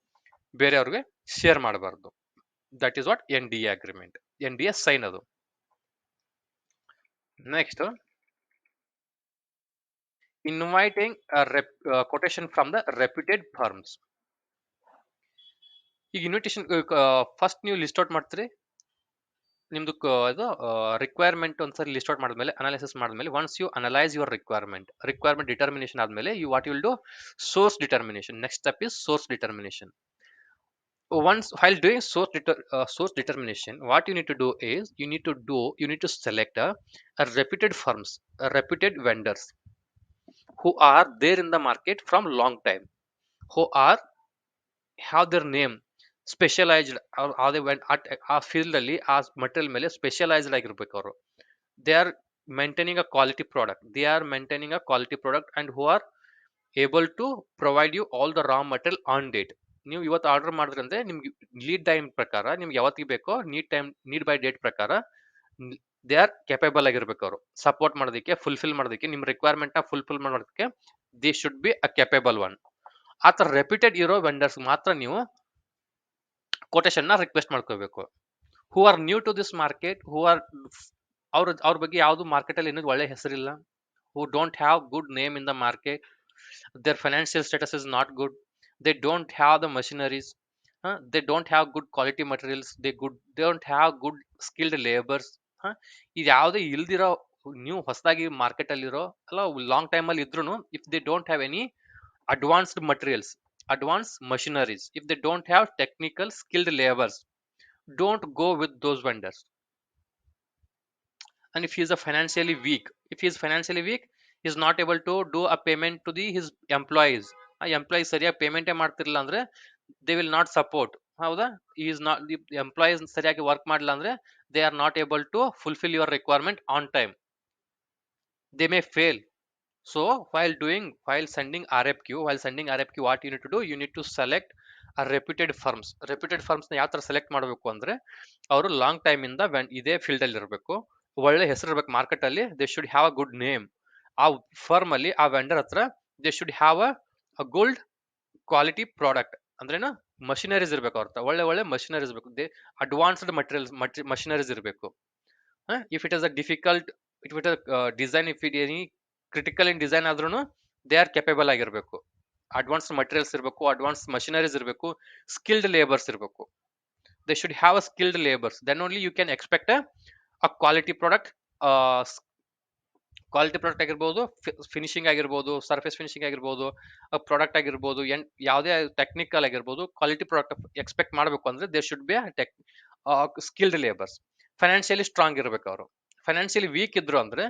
ಬೇರೆಯವ್ರಿಗೆ ಶೇರ್ ಮಾಡಬಾರ್ದು. That is what NDA agreement. NDA sign ಅದು. Next, inviting a quotation from the reputed firms. ಈಗ ಇನ್ವಿಟೇಷನ್ ಫಸ್ಟ್ ನೀವು ಲಿಸ್ಟ್ ಔಟ್ ಮಾಡ್ತೀರಿ. ನಿಮ್ದು ಇದು ರಿಕ್ವೈರ್ಮೆಂಟ್ ಒಂದ್ಸರಿ ಲಿಸ್ಟ್ ಔಟ್ ಮಾಡಿದ್ಮೇಲೆ ಅನಾಲಿಸಿಸ್ ಮಾಡಿದ್ಮೇಲೆ once you analyse your requirement determination ಆದ್ಮೇಲೆ you what will do source determination. Next step is source determination. Once while doing source determination, what you need to do is you need to select a reputed firms, a reputed vendors who are there in the market from long time, who are have their name specialised. ಅದೇ ಆ ಫೀಲ್ಡ್ ಅಲ್ಲಿ ಆ ಮಟೀರಿಯಲ್ ಮೇಲೆ ಸ್ಪೆಷಲೈಸ್ಡ್ ಆಗಿರ್ಬೇಕು ಅವರು. They are maintaining a quality product and who are able to provide you all the raw material on date. ನೀವು ಇವತ್ತು ಆರ್ಡರ್ ಮಾಡಿದ್ರಂದ್ರೆ ನಿಮ್ಗೆ ಲೀಡ್ ಟೈಮ್ ಪ್ರಕಾರ ನಿಮ್ಗೆ ಯಾವತ್ತಿಗೆ ಬೇಕೋ ನೀಡ್ ಬೈ ಡೇಟ್ ಪ್ರಕಾರ ದೇ ಆರ್ ಕೆಪೇಬಲ್ ಆಗಿರ್ಬೇಕು. ಅವರು ಸಪೋರ್ಟ್ ಮಾಡೋದಕ್ಕೆ, ಫುಲ್ಫಿಲ್ ಮಾಡೋದಕ್ಕೆ, ನಿಮ್ಮ ರಿಕ್ವೈರ್ಮೆಂಟ್ ನ ಫುಲ್ಫಿಲ್ ಮಾಡೋದಕ್ಕೆ they should be a capable one. ಆ ಥರ ರೆಪ್ಯೂಟೆಡ್ ಇರೋ ವೆಂಡರ್ಸ್ ಮಾತ್ರ ನೀವು ಕೊಟೇಶನ್ ನ ರಿಕ್ವೆಸ್ಟ್ ಮಾಡ್ಕೋಬೇಕು. Who are new to this market, ಅವ್ರ ಬಗ್ಗೆ ಯಾವುದು ಮಾರ್ಕೆಟ್ ಅಲ್ಲಿ ಇನ್ನೂ ಒಳ್ಳೆ ಹೆಸರಿಲ್ಲ, who don't have good name in the market, their financial status is not good, they don't have the machineries, they don't have good quality materials, they don't have good skilled laborers. ಇದು ಯಾವುದೇ ಇಲ್ದಿರೋ ನೀವು ಹೊಸದಾಗಿ ಮಾರ್ಕೆಟ್ ಅಲ್ಲಿರೋ ಅಲ್ಲ ಲಾಂಗ್ ಟೈಮ್ ಅಲ್ಲಿ ಇದ್ರು, if they don't have any advanced materials, advanced machineries, if they don't have technical skilled laborers, don't go with those vendors. and if he is a financially weak, if he is financially weak, he is not able to do a payment to the his employees. ಆ ಎಂಪ್ಲಾಯೀಸ್ ಸರಿಯಾಗಿ ಪೇಮೆಂಟೇ ಮಾಡ್ತಿರಲಿಲ್ಲ ಅಂದ್ರೆ ದೇ ವಿಲ್ ನಾಟ್ ಸಪೋರ್ಟ್. ಹೌದಾ? ಈಸ್ ನಾಟ್ ದಿ ಎಂಪ್ಲಾಯೀಸ್ ಸರಿಯಾಗಿ ವರ್ಕ್ ಮಾಡಲಿಲ್ಲ ಅಂದ್ರೆ they are not able to fulfil your requirement on time. They may fail. So while sending RFQ, what you need to do, you need to select a reputed firms. Reputed firms ನ ಯಾವ ತರ ಸೆಲೆಕ್ಟ್ ಮಾಡಬೇಕು ಅಂದ್ರೆ ಅವರು ಲಾಂಗ್ ಟೈಮ್ ಇಂದ ಇದೇ ಫೀಲ್ಡ್ ಅಲ್ಲಿ ಇರಬೇಕು, ಒಳ್ಳೆ ಹೆಸರು ಇರಬೇಕು ಮಾರ್ಕೆಟ್ ಅಲ್ಲಿ. They should have a good name. ಆ ಫರ್ಮ್ ಅಲ್ಲಿ ಆ ವೆಂಡರ್ ಹತ್ರ they should have a good quality product. ಅಂದ್ರೇನು? ಮಷಿನರೀಸ್ ಇರಬೇಕು ಅವ್ರ ಹತ್ರ, ಒಳ್ಳೆ ಒಳ್ಳೆ ಮಷಿನರೀಸ್ ಇರಬೇಕು. ದೇ ಅಡ್ವಾನ್ಸ್ಡ್ ಮಟೀರಿಯಲ್ಸ್ ಮಷಿನರೀಸ್ ಇರಬೇಕು. If it is a difficult, if it is design, if it any critical in design ಆದ್ರೂ ದೇ ಆರ್ ಕೆಪೇಬಲ್ ಆಗಿರಬೇಕು. ಅಡ್ವಾನ್ಸ್ ಮಟೀರಿಯಲ್ಸ್ ಇರಬೇಕು, ಅಡ್ವಾನ್ಸ್ ಮಷಿನರೀಸ್ ಇರಬೇಕು, ಸ್ಕಿಲ್ಡ್ ಲೇಬರ್ಸ್ ಇರಬೇಕು. They should have a skilled labours, then only you can expect a quality product. Quality product ಆಗಿರ್ಬೋದು, ಫಿನಿಶಿಂಗ್ ಆಗಿರ್ಬೋದು, ಸರ್ಫೇಸ್ ಫಿನಿಶಿಂಗ್ ಆಗಿರ್ಬೋದು, ಪ್ರಾಡಕ್ಟ್ ಆಗಿರ್ಬೋದು, ಯಾವುದೇ ಟೆಕ್ನಿಕಲ್ ಆಗಿರ್ಬೋದು, ಕ್ವಾಲಿಟಿ ಪ್ರಾಡಕ್ಟ್ ಎಕ್ಸ್ಪೆಕ್ಟ್ ಮಾಡಬೇಕು ಅಂದ್ರೆ they should be skilled labours. Financially strong ಇರಬೇಕು ಅವರು. ಫೈನಾನ್ಷಿಯಲಿ ವೀಕ್ ಇದ್ರು ಅಂದ್ರೆ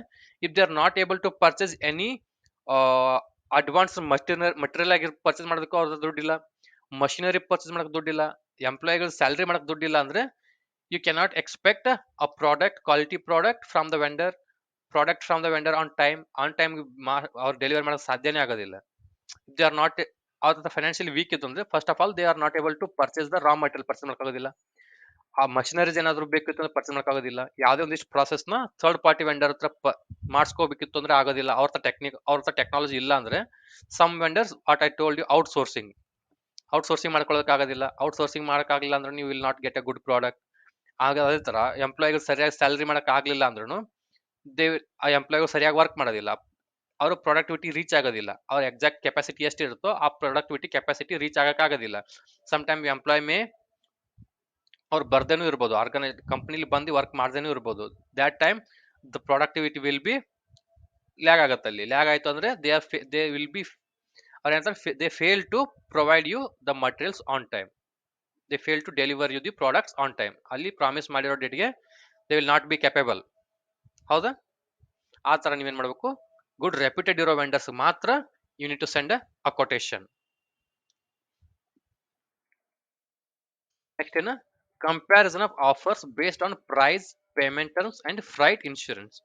if they are not able to purchase any advance material ಆಗಿ ಪರ್ಚೇಸ್ ಮಾಡೋದಕ್ಕೂ ಅವ್ರದ್ದು ದುಡ್ಡಿಲ್ಲ, ಮಷಿನರಿ ಪರ್ಚೇಸ್ ಮಾಡಕ್ ದುಡ್ಡಿಲ್ಲ, ಎಂಪ್ಲಾಯಿಗಳು ಸ್ಯಾಲರಿ ಮಾಡಕ್ ದುಡ್ಡಿಲ್ಲ ಅಂದ್ರೆ you cannot expect a product, quality product from the vendor, on time ಅವ್ರು ಡೆಲಿವರಿ ಮಾಡೋಕೆ ಸಾಧ್ಯನೇ ಆಗೋದಿಲ್ಲ. ದೇ ಆರ್ ನಾಟ್, ಅವ್ರ ಫೈನಾನ್ಷಿಯಲಿ ವೀಕ್ ಇತ್ತು ಅಂದ್ರೆ first of all they are not able to purchase the raw material purchase ಮಾಡೋಕ್ಕಾಗೋದಿಲ್ಲ. ಆ ಮಷಿನರೀಸ್ ಏನಾದ್ರು ಬೇಕಿತ್ತು ಅಂದ್ರೆ ಪರ್ಚೇಸ್ ಮಾಡೋಕ್ಕಾಗೋದಿಲ್ಲ. ಯಾವುದೇ ಒಂದಿಷ್ಟು ಪ್ರಾಸೆಸ್ ನ ಥರ್ಡ್ ಪಾರ್ಟಿ ವೆಂಡರ್ ಹತ್ರ ಮಾಡಿಸ್ಕೋಬೇಕಿತ್ತು ಅಂದ್ರೆ ಆಗೋದಿಲ್ಲ. ಅವ್ರ ಹತ್ರ ಟೆಕ್ನಾಲಜಿ ಇಲ್ಲ ಅಂದ್ರೆ some vendors what I told you, outsourcing ಮಾಡ್ಕೊಳ್ಳೋದಕ್ಕಾಗೋದಿಲ್ಲ. ಔಟ್ಸೋರ್ಸಿಂಗ್ ಮಾಡೋಕ್ಕಾಗಲಿಲ್ಲ ಅಂದ್ರೆ ನೀವು will not get a good product. ಆಗ ಅದೇ ತರ ಎಂಪ್ಲಾಯಿಗಳು ಸರಿಯಾಗಿ ಸ್ಯಾಲರಿ ಮಾಡಕ್ ಆಗ್ಲಿಲ್ಲ ಅಂದ್ರೂ ದೇ ಆ ಎಂಪ್ಲಾಯಿಗಳು ಸರಿಯಾಗಿ ವರ್ಕ್ ಮಾಡೋದಿಲ್ಲ, ಅವ್ರ ಪ್ರೊಡಕ್ಟಿವಿಟಿ ರೀಚ್ ಆಗೋದಿಲ್ಲ. ಅವ್ರ ಎಕ್ಸಾಕ್ಟ್ ಕೆಪಾಸಿಟಿ ಎಷ್ಟಿರುತ್ತೋ ಆ ಪ್ರೊಡಕ್ಟಿವಿಟಿ ಕೆಪಾಸಿಟಿ ರೀಚ್ ಆಗೋಕ್ಕಾಗೋದಿಲ್ಲ. ಸಮ್ ಟೈಮ್ ಎಂಪ್ಲಾಯ್ ಮೇ ಅವ್ರು ಬರ್ದೇನೂ ಇರ್ಬೋದು, ಕಂಪ್ನಿಲಿ ಬಂದು ವರ್ಕ್ ಮಾಡ್ದೇನೂ ಇರ್ಬೋದು. That time the productivity will be lag ಆಗುತ್ತೆ. ಅಲ್ಲಿ ಲ್ಯಾಗ್ ಆಯ್ತು ಅಂದ್ರೆ ದೇ ವಿಲ್ ಬಿ, ಅವ್ರ ಏನಂತಾರೆ, they fail to provide you the materials on time, they fail to deliver you the products on time. ಅಲ್ಲಿ ಪ್ರಾಮಿಸ್ ಮಾಡಿರೋ ಡೇಟ್ಗೆ they will not be capable. ಹೌದಾ? ಆ ತರ ನೀವೇನ್ ಮಾಡಬೇಕು, ಗುಡ್ ರೆಪ್ಯೂಟೆಡ್ ಇರೋ ವೆಂಡರ್ಸ್ ಮಾತ್ರ you need to send a quotation. Next ಏನು, comparison of offers based on price, payment terms and freight insurance.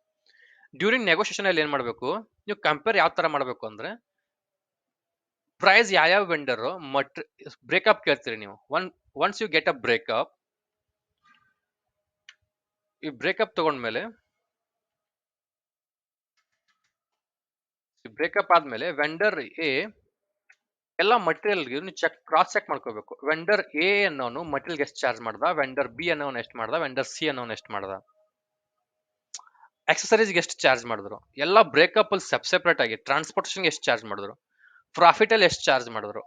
During negotiation ಅಲ್ಲಿ ಏನ್ ಮಾಡಬೇಕು, ನೀವು ಕಂಪೇರ್ ಯಾವ ತರ ಮಾಡಬೇಕು ಅಂದ್ರೆ ಪ್ರೈಸ್ ಯಾವ್ಯಾವ ವೆಂಡರ್ ಬ್ರೇಕಪ್ ಕೇಳ್ತೀರಿ ನೀವು. Once you get a breakup, ಈ ಬ್ರೇಕಪ್ ತಗೊಂಡ್ಮೇಲೆ, ಬ್ರೇಕಪ್ ಆದ್ಮೇಲೆ ವೆಂಡರ್ ಎ ಎಲ್ಲ ಮಟೀರಿಯಲ್ಗೆ ನೀವು ಕ್ರಾಸ್ ಚೆಕ್ ಮಾಡ್ಕೋಬೇಕು. ವೆಂಡರ್ ಎ ಅನ್ನೋನು ಮಟೀರಿಯಲ್ಗೆ ಎಷ್ಟು ಚಾರ್ಜ್ ಮಾಡ್ದ, ವೆಂಡರ್ ಬಿ ಅನ್ನೋನು ಎಷ್ಟು ಮಾಡ್ದ, ವೆಂಡರ್ ಸಿ ಅನ್ನೋನು ಎಷ್ಟು ಮಾಡ್ದ, ಅಕ್ಸೆಸರೀಸ್ಗೆ ಎಷ್ಟು ಚಾರ್ಜ್ ಮಾಡಿದ್ರು, ಎಲ್ಲ ಬ್ರೇಕಪ್ ಅಲ್ಲಿ ಸೆಪರೇಟ್ ಆಗಿ ಟ್ರಾನ್ಸ್ಪೋರ್ಟೇಷನ್ ಎಷ್ಟು ಚಾರ್ಜ್ ಮಾಡಿದ್ರು, ಪ್ರಾಫಿಟ್ ಅಲ್ಲಿ ಎಷ್ಟು ಚಾರ್ಜ್ ಮಾಡಿದ್ರು,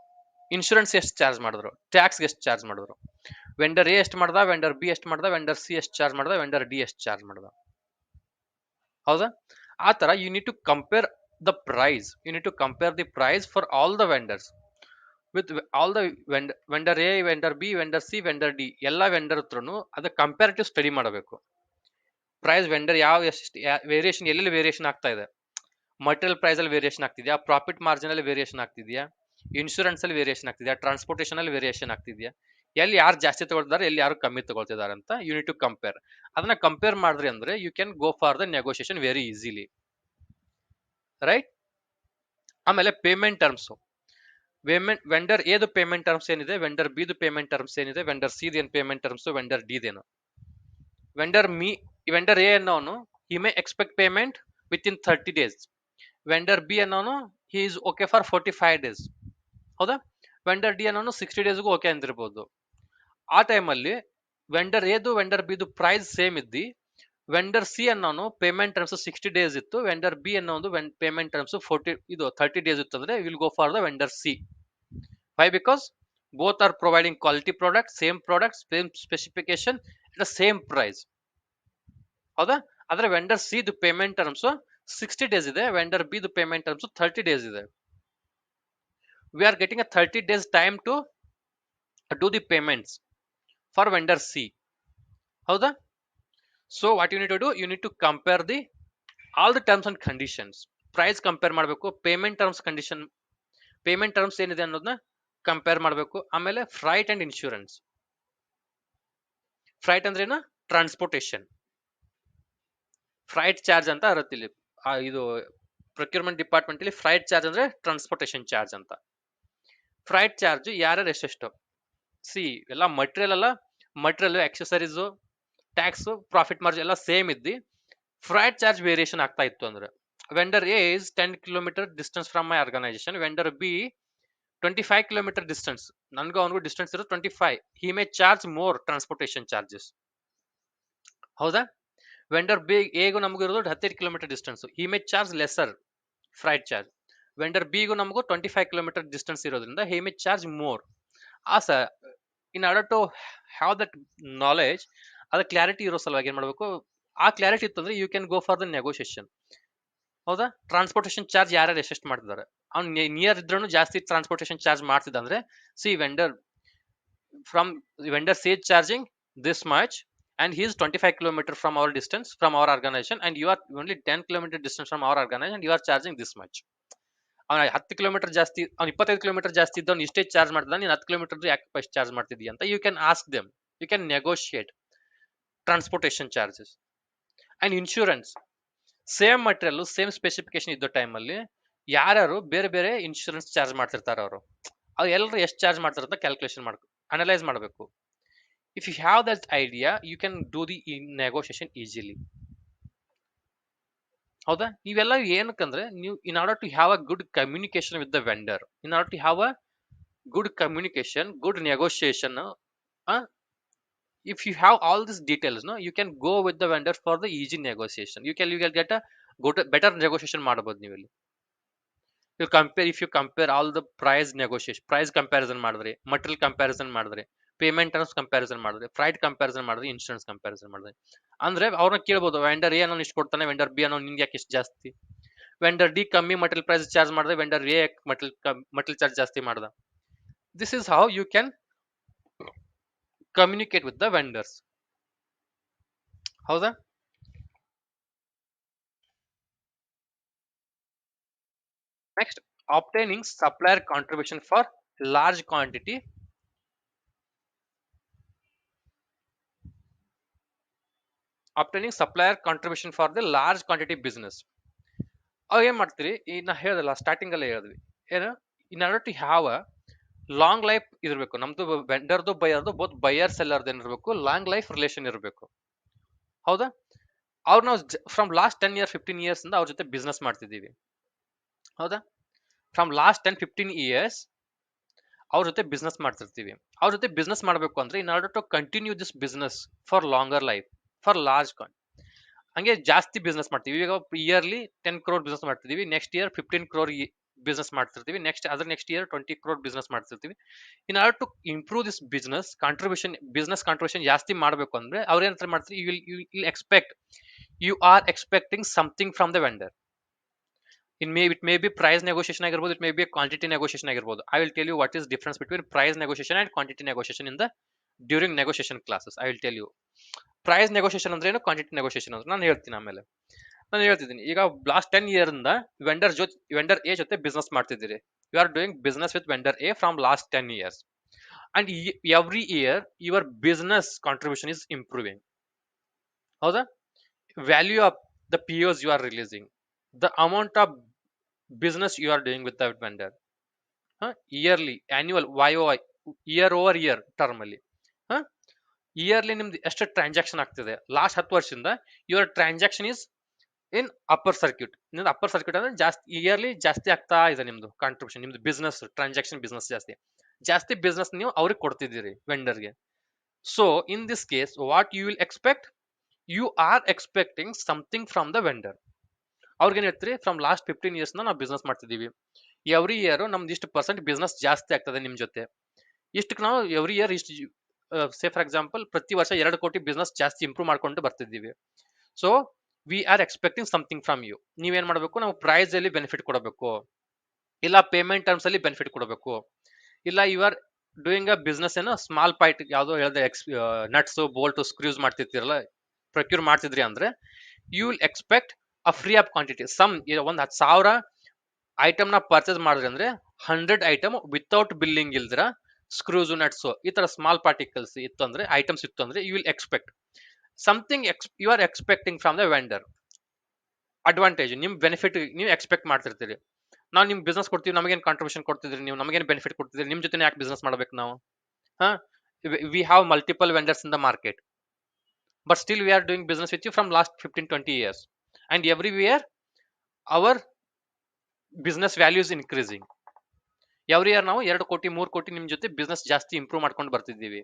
ಇನ್ಶೂರೆನ್ಸ್ ಎಷ್ಟು ಚಾರ್ಜ್ ಮಾಡಿದ್ರು, ಟ್ಯಾಕ್ಸ್ ಎಷ್ಟು ಚಾರ್ಜ್ ಮಾಡಿದ್ರು, ವೆಂಡರ್ ಎ ಎಷ್ಟು ಮಾಡ್ದ, ವೆಂಡರ್ ಬಿ ಎಷ್ಟು ಮಾಡ್ದ, ವೆಂಡರ್ ಸಿ ಎಷ್ಟು ಚಾರ್ಜ್ ಮಾಡ್ದ, ವೆಂಡರ್ ಡಿ ಎಷ್ಟು ಚಾರ್ಜ್ ಮಾಡ್ದ. ಹೌದಾ? ಆ ತರ you need to compare the price, you need to compare the price for all the vendors with all the vendor A, vendor B, vendor C, vendor D, ಎಲ್ಲ ವೆಂಡರ್ ಹತ್ರನು ಅದ ಕಂಪ್ಯಾರಿಟಿವ್ ಸ್ಟಡಿ ಮಾಡಬೇಕು. ಪ್ರೈಸ್ ವೆಂಡರ್ ಯಾವ ಎಷ್ಟು ವೇರಿಯೇಷನ್, ಎಲ್ಲೆಲ್ಲಿ ವೇರಿಯೇಷನ್ ಆಗ್ತಾ ಇದೆ, ಮಟೀರಿಯಲ್ ಪ್ರೈಸ್ ಅಲ್ಲಿ ವೇರಿಯೇಷನ್ ಆಗ್ತಿದ್ಯಾ, ಪ್ರಾಫಿಟ್ ಮಾರ್ಜಿನ್ ಅಲ್ಲಿ ವೇರಿಯೇಷನ್ ಆಗ್ತಿದ್ಯಾ, ಇನ್ಶೂರೆನ್ಸ್ ಅಲ್ಲಿ ವೇರಿಯೇಷನ್ ಆಗ್ತಿದ್ಯಾ, ಟ್ರಾನ್ಸ್ಪೋರ್ಟೇಷನ್ ಅಲ್ಲಿ ವೇರಿಯೇಷನ್ ಆಗ್ತಿದ್ಯಾ, ಎಲ್ಲಿ ಯಾರು ಜಾಸ್ತಿ ತಗೊಳ್ತಿದ್ದಾರೆ, ಎಲ್ಲಿ ಯಾರು ಕಮ್ಮಿ ತಗೊಳ್ತಿದ್ದಾರೆ ಅಂತ ಯು ನೀಡ್ ಟು ಕಂಪೇರ್. ಅದನ್ನ ಕಂಪೇರ್ ಮಾಡಿದ್ರಿ ಅಂದ್ರೆ you can go for the negotiation very easily, right? ಆಮೇಲೆ ಪೇಮೆಂಟ್ ಟರ್ಮ್ಸ್, ವೆಂಡರ್ ಎದು ಪೇಮೆಂಟ್ ಟರ್ಮ್ಸ್ ಏನಿದೆ, ವೆಂಡರ್ ಬಿ ದು ಪೇಮೆಂಟ್ ಟರ್ಮ್ಸ್ ಏನಿದೆ, ವೆಂಡರ್ ಸಿ ಏನ್ ಪೇಮೆಂಟ್ ಟರ್ಮ್ಸ್, ವೆಂಡರ್ ಡಿ ದೇನು. ವೆಂಡರ್ ಎ ಅನ್ನೋನು he may expect payment within 30 days. Vendor B ಅನ್ನೋನು he is okay for 45 days. ಹೌದಾ? ವೆಂಡರ್ ಡಿ ಅನ್ನೋನು 60 days ಓಕೆ ಅಂದಿರ್ಬೋದು. ಆ ಟೈಮಲ್ಲಿ ವೆಂಡರ್ ಎದು ವೆಂಡರ್ ಬಿದು ಪ್ರೈಸ್ ಸೇಮ್ ಇದ್ದಿ ವೆಂಡರ್ ಸಿ ಅನ್ನೋನು ಪೇಮೆಂಟ್ ಟರ್ಮ್ಸ್ 60 days ಇತ್ತು, ವೆಂಡರ್ ಬಿ ಅನ್ನೋ ಒಂದು ಪೇಮೆಂಟ್ ಟರ್ಮ್ಸ್ 30 days ಇತ್ತು ಅಂದ್ರೆ will go for the vendor C. Why? Because both are providing quality product, same specification at the same price. ಹೌದಾ? ಆದ್ರೆ ವೆಂಡರ್ ಸಿ ದು ಪೇಮೆಂಟ್ ಟರ್ಮ್ಸ್ 60 days ಇದೆ, ವೆಂಡರ್ ಬಿ ದು ಪೇಮೆಂಟ್ ಟರ್ಮ್ಸ್ 30 days ಇದೆ. We are getting a 30 days time to do the payments for vendor C. ಹೌದಾ? So what you need to do, you need to compare the all the terms and conditions. Price compare ಮಾಡಬೇಕು, payment terms condition, payment terms ಏನಿದೆ ಅನ್ನೋದನ್ನ ಕಂಪೇರ್ ಮಾಡಬೇಕು. ಆಮೇಲೆ ಫ್ರೈಟ್ ಅಂಡ್ ಇನ್ಶೂರೆನ್ಸ್. ಫ್ರೈಟ್ ಅಂದ್ರೇನು, ಟ್ರಾನ್ಸ್ಪೋರ್ಟೇಷನ್. ಫ್ರೈಟ್ ಚಾರ್ಜ್ ಅಂತ ಇರುತ್ತೆ ಇಲ್ಲಿ, ಇದು ಪ್ರೊಕ್ಯೂರ್ಮೆಂಟ್ ಡಿಪಾರ್ಟ್ಮೆಂಟ್ ಅಲ್ಲಿ ಫ್ರೈಟ್ ಚಾರ್ಜ್ ಅಂದ್ರೆ ಟ್ರಾನ್ಸ್ಪೋರ್ಟೇಷನ್ ಚಾರ್ಜ್ ಅಂತ. ಫ್ರೈಟ್ ಚಾರ್ಜ್ ಯಾರ್ಯಾರು ಎಷ್ಟೆಷ್ಟು, ಸಿ ಎಲ್ಲ ಮಟೀರಿಯಲ್ ಅಲ್ಲ, material, accessories, tax, profit margin ಎಲ್ಲ ಸೇಮ್ ಇದ್ದಿ ಫ್ರೈಟ್ ಚಾರ್ಜ್ ವೇರಿಯೇಷನ್ ಆಗ್ತಾ ಇತ್ತು ಅಂದ್ರೆ, vendor A is 10 kilometre distance from my organisation, vendor B 25 kilometre distance, ನನ್ಗೂ ಅವನಿಗೂ ಡಿಸ್ಟೆನ್ಸ್ ಇರೋ 25, he may charge more transportation charges. ಹೌದಾ? ವೆಂಡರ್ ಬಿ ಎಗೂ ನಮಗೂ ಇರೋದು 15 kilometre distance, he may charge lesser freight charge. Vendor ಬಿಗೂ ನಮಗೂ 25 ಕಿಲೋಮೀಟರ್ ಡಿಸ್ಟೆನ್ಸ್ ಇರೋದ್ರಿಂದ he may charge more. Sir, in order to have that knowledge, ಅದ ಕ್ಲಾರಿಟಿ ಇರೋ ಸಲುವಾಗಿ ಏನ್ ಮಾಡಬೇಕು, ಆ ಕ್ಲಾರಿಟಿ ಇತ್ತಂದ್ರೆ you can go for the negotiation. ಹೌದಾ? ಟ್ರಾನ್ಸ್ಪೋರ್ಟೇಷನ್ ಚಾರ್ಜ್ ಯಾರ್ಯಾರು ಎಷ್ಟೆಷ್ಟು ಮಾಡ್ತಿದ್ದಾರೆ, ಅವ್ನು ನಿಯರ್ ಇದ್ರೂ ಜಾಸ್ತಿ ಟ್ರಾನ್ಸ್ಪೋರ್ಟೇಷನ್ ಚಾರ್ಜ್ ಮಾಡ್ತಿದ್ದ ಅಂದ್ರೆ, C vendor from vendor say charging this much and he is 25 kilometer from our distance from our organization and you are only 10 kilometer distance from our organization and you are charging this much. ಅವನ 10 ಕಿಲೋಮೀಟರ್ ಜಾಸ್ತಿ, ಅವ್ನು 25 ಕಿಲೋಮೀಟರ್ ಜಾಸ್ತಿ ಇದ್ದವ್ನು ಇಷ್ಟೇ ಚಾರ್ಜ್ ಮಾಡ್ತಿದ್ದ, ನೀನು 10 ಕಿಲೋಮೀಟರ್ ಯಾಕೆ ಫಸ್ಟ್ ಚಾರ್ಜ್ ಮಾಡ್ತಿದ್ದೀಯ ಅಂತ you can ask them, you can negotiate transportation charges. And insurance, same material same specification ಇದ್ದ ಟೈಮಲ್ಲಿ ಯಾರ್ಯಾರು ಬೇರೆ ಬೇರೆ ಇನ್ಶೂರೆನ್ಸ್ ಚಾರ್ಜ್ ಮಾಡ್ತಿರ್ತಾರೆ, ಅವರು ಅವ್ರು ಎಲ್ಲರೂ ಎಷ್ಟು ಚಾರ್ಜ್ ಮಾಡ್ತಾರೆ ಅಂತ ಕ್ಯಾಲ್ಕುಲೇಷನ್ ಮಾಡ್ಕೊ ಅನಲೈಸ್ ಮಾಡಬೇಕು. If you have that idea you can do the negotiation easily. ಹೌದಾ? ಇವೆಲ್ಲ ಏನಕ್ಕಂದ್ರೆ ನೀವು in order to have a good communication with the vendor, in order to have a good communication, good negotiation, if you have all these details, no, you can go with the vendor for the easy negotiation. You can get a good better negotiation ಮಾಡಬಹುದು ನೀವು ಇಲ್ಲಿ. you compare, if you compare all the price negotiation, price comparison ಮಾಡಿದ್ರೆ, material comparison ಮಾಡಿದ್ರೆ, ಪೇಮೆಂಟ್ ಟರ್ಮ್ಸ್ ಕಂಪ್ಯಾರಿಸನ್ ಮಾಡಿದ್ರೆ, ಫ್ರೈಟ್ ಕಂಪ್ಯಾರಿಸನ್ ಮಾಡಿದ್ರೆ, ಇನ್ಶೂರೆನ್ಸ್ ಕಂಪ್ಯಾರಿಸನ್ ಮಾಡಿದ್ರೆ, ಅಂದ್ರೆ ಅವ್ರನ್ನ ಕೇಳ್ಬೋದು, ವೆಂಡರ್ ಎ ಅನ್ನೋ ಇಷ್ಟು ಕೊಡ್ತಾನೆ, ವೆಂಡರ್ ಬಿ ಅನ್ನೋ ನಿನ್ಗೆ ಯಾಕೆ ಇಷ್ಟು ಜಾಸ್ತಿ, ವೆಂಡರ್ ಡಿ ಕಮ್ಮಿ ಮಟೀರಿಯಲ್ ಪ್ರೈಸ್ ಚಾರ್ಜ್ ಮಾಡಿದ್ರೆ, ವೆಂಡರ್ ಎ ಮಟೀರಿಯಲ್ ಚಾರ್ಜ್ ಜಾಸ್ತಿ ಮಾಡ್ದ. This is how you can communicate with the vendors. ಹೌದಾ? Next, obtaining supplier contribution for large quantity. Obtaining supplier contribution for the large quantity business. ಅವಾಗ ಏನ್ ಮಾಡ್ತೀರಿ, ಈ ನಾ ಹೇಳ್ದಲ್ಲ ಸ್ಟಾರ್ಟಿಂಗ್ ಅಲ್ಲೇ ಹೇಳಿದ್ವಿ, ಏನು, in order to have a long life ಇರಬೇಕು ನಮ್ದು, ವೆಂಡರ್ದು ಬೈಯರ್ದು ಬೋತ್ ಬೈಯರ್ ಸೆಲ್ಲರ್ದು ಏನಿರಬೇಕು, ಲಾಂಗ್ ಲೈಫ್ ರಿಲೇಷನ್ ಇರಬೇಕು. ಹೌದಾ? ಅವ್ರು ನಾವು ಫ್ರಮ್ ಲಾಸ್ಟ್ 10 ಇಯರ್ 15 ಇಯರ್ಸ್ ಇಂದ ಅವ್ರ ಜೊತೆ ಬಿಸ್ನೆಸ್ ಮಾಡ್ತಿದ್ದೀವಿ. ಹೌದಾ? ಫ್ರಮ್ ಲಾಸ್ಟ್ 10-15 ಇಯರ್ಸ್ ಅವ್ರ ಜೊತೆ ಬಿಸ್ನೆಸ್ ಮಾಡ್ತಿರ್ತೀವಿ. ಅವ್ರ ಜೊತೆ ಬಿಸ್ನೆಸ್ ಮಾಡಬೇಕು ಅಂದ್ರೆ in order to continue this business for longer life, for large ಹಂಗೆ ಜಾಸ್ತಿ ಬಿಸ್ನೆಸ್ ಮಾಡ್ತೀವಿ. ಈಗ ಇಯರ್ಲಿ 10 crore ಬಿಸ್ನೆಸ್ ಮಾಡ್ತಿದೀವಿ, ನೆಕ್ಸ್ಟ್ ಇಯರ್ 15 crore ಬಿಸ್ನೆಸ್ ಮಾಡ್ತಿರ್ತೀವಿ, ನೆಕ್ಸ್ಟ್ ಇಯರ್ 20 crore ಬಿಸ್ನೆಸ್ ಮಾಡ್ತಿರ್ತೀವಿ. In order to improve this business contribution ಜಾಸ್ತಿ ಮಾಡಬೇಕು ಅಂದ್ರೆ ಅವ್ರ ಏನ್ ಮಾಡ್ತೀವಿ, you will expect, you are expecting something from the vendor. it may be price negotiation ಆಗಿರ್ಬೋದು, it may be quantity negotiation ಆಗಿರ್ಬೋದು. I will tell you what is difference between price negotiation and quantity negotiation in the during negotiation classes. I will tell you price negotiation ಅಂದ್ರೆ ಏನು, ಕ್ವಾಂಟಿಟಿ ನೆಗೋಷಿಯೇಷನ್ ಅಂದ್ರೆ ನಾನು ಹೇಳ್ತೀನಿ ಆಮೇಲೆ. ನಾನು ಹೇಳ್ತಿದ್ದೀನಿ, ಈಗ ಲಾಸ್ಟ್ 10 ಇಯರ್ ಇಂದ ವೆಂಡರ್ ಎ ಜೊತೆ ಬಿಸ್ನೆಸ್ ಮಾಡ್ತಿದ್ದೀರಿ. You are doing business with vendor A from last 10 years and every year your business contribution is improving. ಹೌದಾ? Value of the POs you are releasing, the amount of business you are doing with that vendor, yearly, annual, YOY, year over year term ಅಲ್ಲಿ ಇಯರ್ಲಿ ನಿಮ್ದು ಎಷ್ಟು ಟ್ರಾನ್ಸಾಕ್ಷನ್ ಆಗ್ತಿದೆ ಲಾಸ್ಟ್ 10 ವರ್ಷದಿಂದ, your transaction is in upper circuit. ನಿಮ್ದು ಅಪ್ಪರ್ ಸರ್ಕ್ಯೂಟ್ ಅಂದ್ರೆ ಜಾಸ್ತಿ, ಇಯರ್ಲಿ ಜಾಸ್ತಿ ಆಗ್ತಾ ಇದೆ ನಿಮ್ದು ಕಾಂಟ್ರಿಬ್ಯೂಷನ್, ನಿಮ್ದು ಬಿಸ್ನೆಸ್ ಟ್ರಾನ್ಸಾಕ್ಷನ್ ಬಿಸ್ನೆಸ್ ಜಾಸ್ತಿ ಬಿಸ್ನೆಸ್ ನೀವು ಅವ್ರಿಗೆ ಕೊಡ್ತಿದ್ದೀರಿ ವೆಂಡರ್ಗೆ. So in this case what you will expect, you are expecting something from the vendor. ಅವ್ರಿಗೇನ್ ಹೇಳ್ತೀರಿ, ಫ್ರಮ್ ಲಾಸ್ಟ್ 15 ಇಯರ್ಸ್ ನಾವು ಬಿಸ್ನೆಸ್ ಮಾಡ್ತಿದ್ದೀವಿ, ಎವ್ರಿ ಇಯರ್ ನಮ್ದು ಇಷ್ಟು ಪರ್ಸೆಂಟ್ ಬಿಸ್ನೆಸ್ ಜಾಸ್ತಿ ಆಗ್ತದೆ ನಿಮ್ ಜೊತೆ, ಇಷ್ಟಕ್ಕೆ ನಾವು ಎವ್ರಿ ಇಯರ್ ಇಷ್ಟು, ಸೇ ಫಾರ್ ಎಕ್ಸಾಂಪಲ್ ಪ್ರತಿ ವರ್ಷ 2 ಕೋಟಿ ಬಿಸ್ನೆಸ್ ಜಾಸ್ತಿ ಇಂಪ್ರೂವ್ ಮಾಡ್ಕೊಂಡು ಬರ್ತಿದ್ದೀವಿ. So we are expecting something from you. ನೀವೇನ್ ಮಾಡಬೇಕು, ನಾವು ಪ್ರೈಸ್ ಅಲ್ಲಿ ಬೆನಿಫಿಟ್ ಕೊಡಬೇಕು, ಇಲ್ಲ ಪೇಮೆಂಟ್ ಟರ್ಮ್ಸ್ ಅಲ್ಲಿ ಬೆನಿಫಿಟ್ ಕೊಡಬೇಕು, ಇಲ್ಲ you are doing a business ಏನೋ ಸ್ಮಾಲ್ ಪಾರ್ಟ್, ಯಾವ್ದೋ ಹೇಳಿದೆ, ನಟ್ಸ್ ಬೋಲ್ಟ್ ಸ್ಕ್ರೂಸ್ ಮಾಡ್ತಿರ್ತೀರಲ್ಲ, ಪ್ರೊಕ್ಯೂರ್ ಮಾಡ್ತಿದ್ರಿ ಅಂದ್ರೆ you will expect a free of quantity some ಒಂದು 10,000 ಐಟಮ್ನ ಪರ್ಚೇಸ್ ಮಾಡಿದ್ರಿ ಅಂದ್ರೆ 100 ಐಟಮ್ ವಿತೌಟ್ ಬಿಲ್ಲಿಂಗ್ ಇಲ್ದಿರ ಸ್ಕ್ರೂಸ್ ನಟ್ಸ್ ಈ ತರ ಸ್ಮಾಲ್ ಪಾರ್ಟಿಕಲ್ಸ್ ಇತ್ತು ಅಂದ್ರೆ ಐಟಮ್ಸ್ ಇತ್ತು ಅಂದ್ರೆ you will expect something you are expecting from the vendor advantage ನಿಮ್ ಬೆನಿಫಿಟ್ ನೀವು ಎಕ್ಸ್ಪೆಕ್ಟ್ ಮಾಡ್ತಿರ್ತೀರಿ ನಾವು ನಿಮ್ ಬಿಸ್ನೆಸ್ ಕೊಡ್ತೀವಿ ನಮಗೇನು ಕಾಂಟ್ರಿಬ್ಯೂಷನ್ ಕೊಡ್ತಿದ್ರಿ ನೀವು ನಮಗೇನು ಬೆನಿಫಿಟ್ ಕೊಡ್ತಿದ್ರಿ ನಿಮ್ ಜೊತೆ ಯಾಕೆ ಬಿಸ್ನೆಸ್ ಮಾಡ್ಬೇಕು ನಾವು ಹಾ we have multiple vendors in the market but still we are doing business with you from last 15-20 years and every year our business value is increasing every year ನಾವು 2 ಕೋಟಿ 3 ಕೋಟಿ ನಿಮ್ ಜೊತೆ ಬಿಸ್ನೆಸ್ ಜಾಸ್ತಿ ಇಂಪ್ರೂವ್ ಮಾಡ್ಕೊಂಡು ಬರ್ತಿದ್ದೀವಿ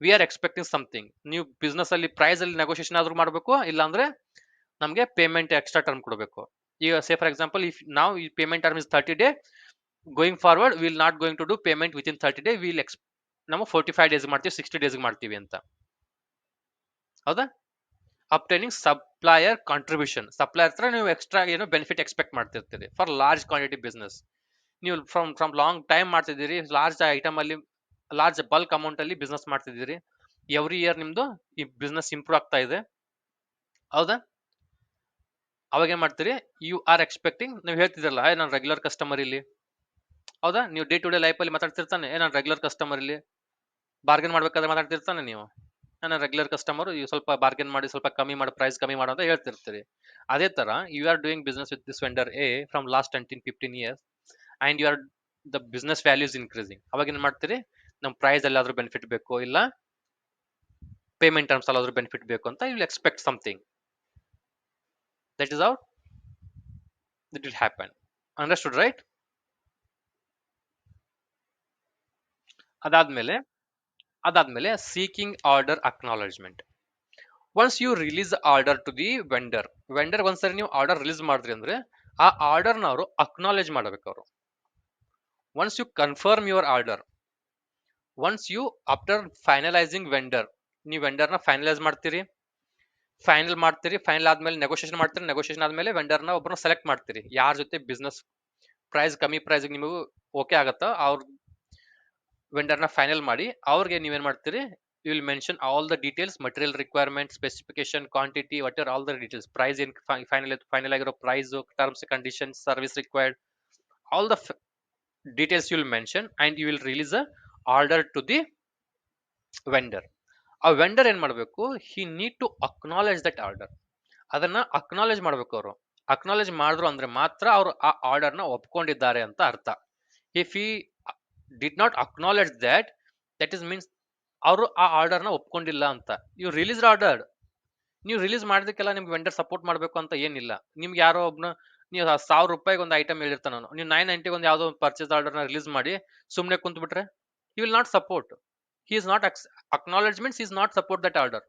ವಿ ಆರ್ ಎಕ್ಸ್ಪೆಕ್ಟಿಂಗ್ ಸಮಥಿಂಗ್ ನೀವು ಬಿಸ್ನೆಸ್ ಅಲ್ಲಿ ಪ್ರೈಸ್ ಅಲ್ಲಿ ನೆಗೋಷಿಯೇಷನ್ ಆದ್ರೂ ಮಾಡಬೇಕು ಇಲ್ಲ ಅಂದ್ರೆ ನಮಗೆ ಪೇಮೆಂಟ್ ಎಕ್ಸ್ಟ್ರಾ ಟರ್ಮ್ ಕೊಡಬೇಕು ಈಗ ಸೇ ಫಾರ್ ಎಕ್ಸಾಂಪಲ್ ಇಫ್ ನಾವು ಈ payment term is 30 day going forward will not going to do payment within 30 day will ನಾವು 45 ಡೇಸ್ ಮಾಡ್ತೀವಿ 60 ಡೇಸ್ ಮಾಡ್ತೀವಿ ಅಂತ ಹೌದಾ ಅಪ್ಟೈನಿಂಗ್ ಸಪ್ಲೈಯರ್ ಕಾಂಟ್ರಿಬ್ಯೂಷನ್ ಸಪ್ಲೈಯರ್ ಹತ್ರ ನೀವು ಎಕ್ಸ್ಟ್ರಾ ಏನೋ ಬೆನಿಫಿಟ್ ಎಕ್ಸ್ಪೆಕ್ಟ್ ಮಾಡ್ತಿರ್ತೀರಿ ಫಾರ್ ಲಾರ್ಜ್ ಕ್ವಾಂಟಿಟಿ ಬಿಸ್ನೆಸ್ ನೀವು ಫ್ರಮ್ ಲಾಂಗ್ ಟೈಮ್ ಮಾಡ್ತಿದ್ದೀರಿ ಲಾರ್ಜ್ ಐಟಮ್ ಅಲ್ಲಿ ಲಾರ್ಜ್ ಬಲ್ಕ್ ಅಮೌಂಟ್ ಅಲ್ಲಿ ಬಿಸ್ನೆಸ್ ಮಾಡ್ತಿದ್ದೀರಿ ಎವ್ರಿ ಇಯರ್ ನಿಮ್ದು ಈ ಬಿಸ್ನೆಸ್ ಇಂಪ್ರೂವ್ ಆಗ್ತಾ ಇದೆ ಹೌದಾ ಅವಾಗ ಏನ್ ಮಾಡ್ತೀರಿ ಯು ಆರ್ ಎಕ್ಸ್ಪೆಕ್ಟಿಂಗ್ ನೀವು ಹೇಳ್ತಿದ್ರಲ್ಲ ನಾನು ರೆಗ್ಯುಲರ್ ಕಸ್ಟಮರ್ ಇಲ್ಲಿ ಹೌದಾ ನೀವು ಡೇ ಟು ಡೇ ಲೈಫ್ ಅಲ್ಲಿ ಮಾತಾಡ್ತಿರ್ತಾನೆ ನಾನು ರೆಗ್ಯುಲರ್ ಕಸ್ಟಮರ್ ಇಲ್ಲಿ ಬಾರ್ಗೇನ್ ಮಾಡ್ಬೇಕಾದ್ರೆ ಮಾತಾಡ್ತಿರ್ತಾನೆ ನೀವು ನನ್ನ ರೆಗ್ಯುಲರ್ ಕಸ್ಟಮರ್ ಸ್ವಲ್ಪ ಬಾರ್ಗೇನ್ ಮಾಡಿ ಸ್ವಲ್ಪ ಕಮ್ಮಿ ಮಾಡಿ ಪ್ರೈಸ್ ಕಮ್ಮಿ ಮಾಡು ಅಂತ ಹೇಳ್ತಿರ್ತೀರಿ ಅದೇ ತರ you are doing business with this vendor A from last 10-15 years and you are the business values increasing ಅವಾಗ ಏನ್ ಮಾಡ್ತೀರಿ ನಮ್ಮ ಪ್ರೈಸ್ ಎಲ್ಲಾದ್ರೂ ಬೆನಿಫಿಟ್ ಬೇಕು ಇಲ್ಲ ಪೇಮೆಂಟ್ ಟರ್ಮ್ಸ್ ಅಲ್ಲಾದ್ರೂ ಬೆನಿಫಿಟ್ ಬೇಕು ಅಂತ you will expect something that is how it will happen understood right ಅದಾದ್ಮೇಲೆ ಅದಾದ್ಮೇಲೆ seeking order acknowledgement once you release order to the vendor ಒಂದ್ಸರಿ ನೀವು ಆರ್ಡರ್ ರಿಲೀಸ್ ಮಾಡಿದ್ರಿ ಅಂದ್ರೆ ಆ ಆರ್ಡರ್ನ ಅವರು ಅಕ್ನಾಲೇಜ್ ಮಾಡಬೇಕು ಅವರು once you confirm your order once you after finalizing vendor ನೀವು ವೆಂಡರ್ನ ಫೈನಲೈಸ್ ಮಾಡ್ತೀರಿ ಫೈನಲ್ ಆದ್ಮೇಲೆ ನೆಗೋಷಿಯೇಷನ್ ಆದ್ಮೇಲೆ ವೆಂಡರ್ನ ಒಬ್ಬರನ್ನ ಸೆಲೆಕ್ಟ್ ಮಾಡ್ತೀರಿ ಯಾರ ಜೊತೆ ಬಿಸ್ನೆಸ್ ಪ್ರೈಸ್ ಕಮ್ಮಿ ಪ್ರೈಸ್ ನಿಮಗೂ ಓಕೆ ಆಗತ್ತಾ ಅವ್ರ ವೆಂಡರ್ನ ಫೈನಲ್ ಮಾಡಿ ಅವ್ರಿಗೆ ನೀವೇನ್ ಮಾಡ್ತೀರಿ you will mention all the details material requirement specification quantity whatever all the details price in final ಆಗಿರೋ price terms conditions service required all the details you will mention and you will release a order to the vendor ಆ ವೆಂಡರ್ ಏನ್ ಮಾಡಬೇಕು he need to acknowledge that order ಅದನ್ನ ಅಕ್ನಾಲೇಜ್ ಮಾಡಬೇಕು ಅವರು ಅಕ್ನಾಲೇಜ್ ಮಾಡಿದ್ರು ಅಂದ್ರೆ ಮಾತ್ರ ಅವರು ಆ ಆರ್ಡರ್ನ ಒಪ್ಕೊಂಡಿದ್ದಾರೆ ಅಂತ ಅರ್ಥ ಇಫ್ ಈ did not acknowledge that is means ಅವರು ಆ ಆರ್ಡರ್ನ ಒಪ್ಕೊಂಡಿಲ್ಲ ಅಂತ ನೀವು ರಿಲೀಸ್ ಆರ್ಡರ್ ನೀವು ರಿಲೀಸ್ ಮಾಡೋದಕ್ಕೆಲ್ಲ ನಿಮ್ಗೆ ವೆಂಡರ್ ಸಪೋರ್ಟ್ ಮಾಡಬೇಕು ಅಂತ ಏನಿಲ್ಲ ನಿಮ್ಗೆ ಯಾರೋ ಒಬ್ನ ನೀವು 1,000 ರೂಪಾಯಿಗೆ ಒಂದು ಐಟಮ್ ಹೇಳಿರ್ತಾನೆ ನಾನು ನೀವು 990 ಒಂದು ಯಾವುದೋ ಒಂದು ಪರ್ಚೇಸ್ ಆರ್ಡರ್ನ ರಿಲೀಸ್ ಮಾಡಿ ಸುಮ್ಮನೆ ಕುಂತ್ ಬಿಟ್ರೆ you will not support he is not acknowledgements is not support that order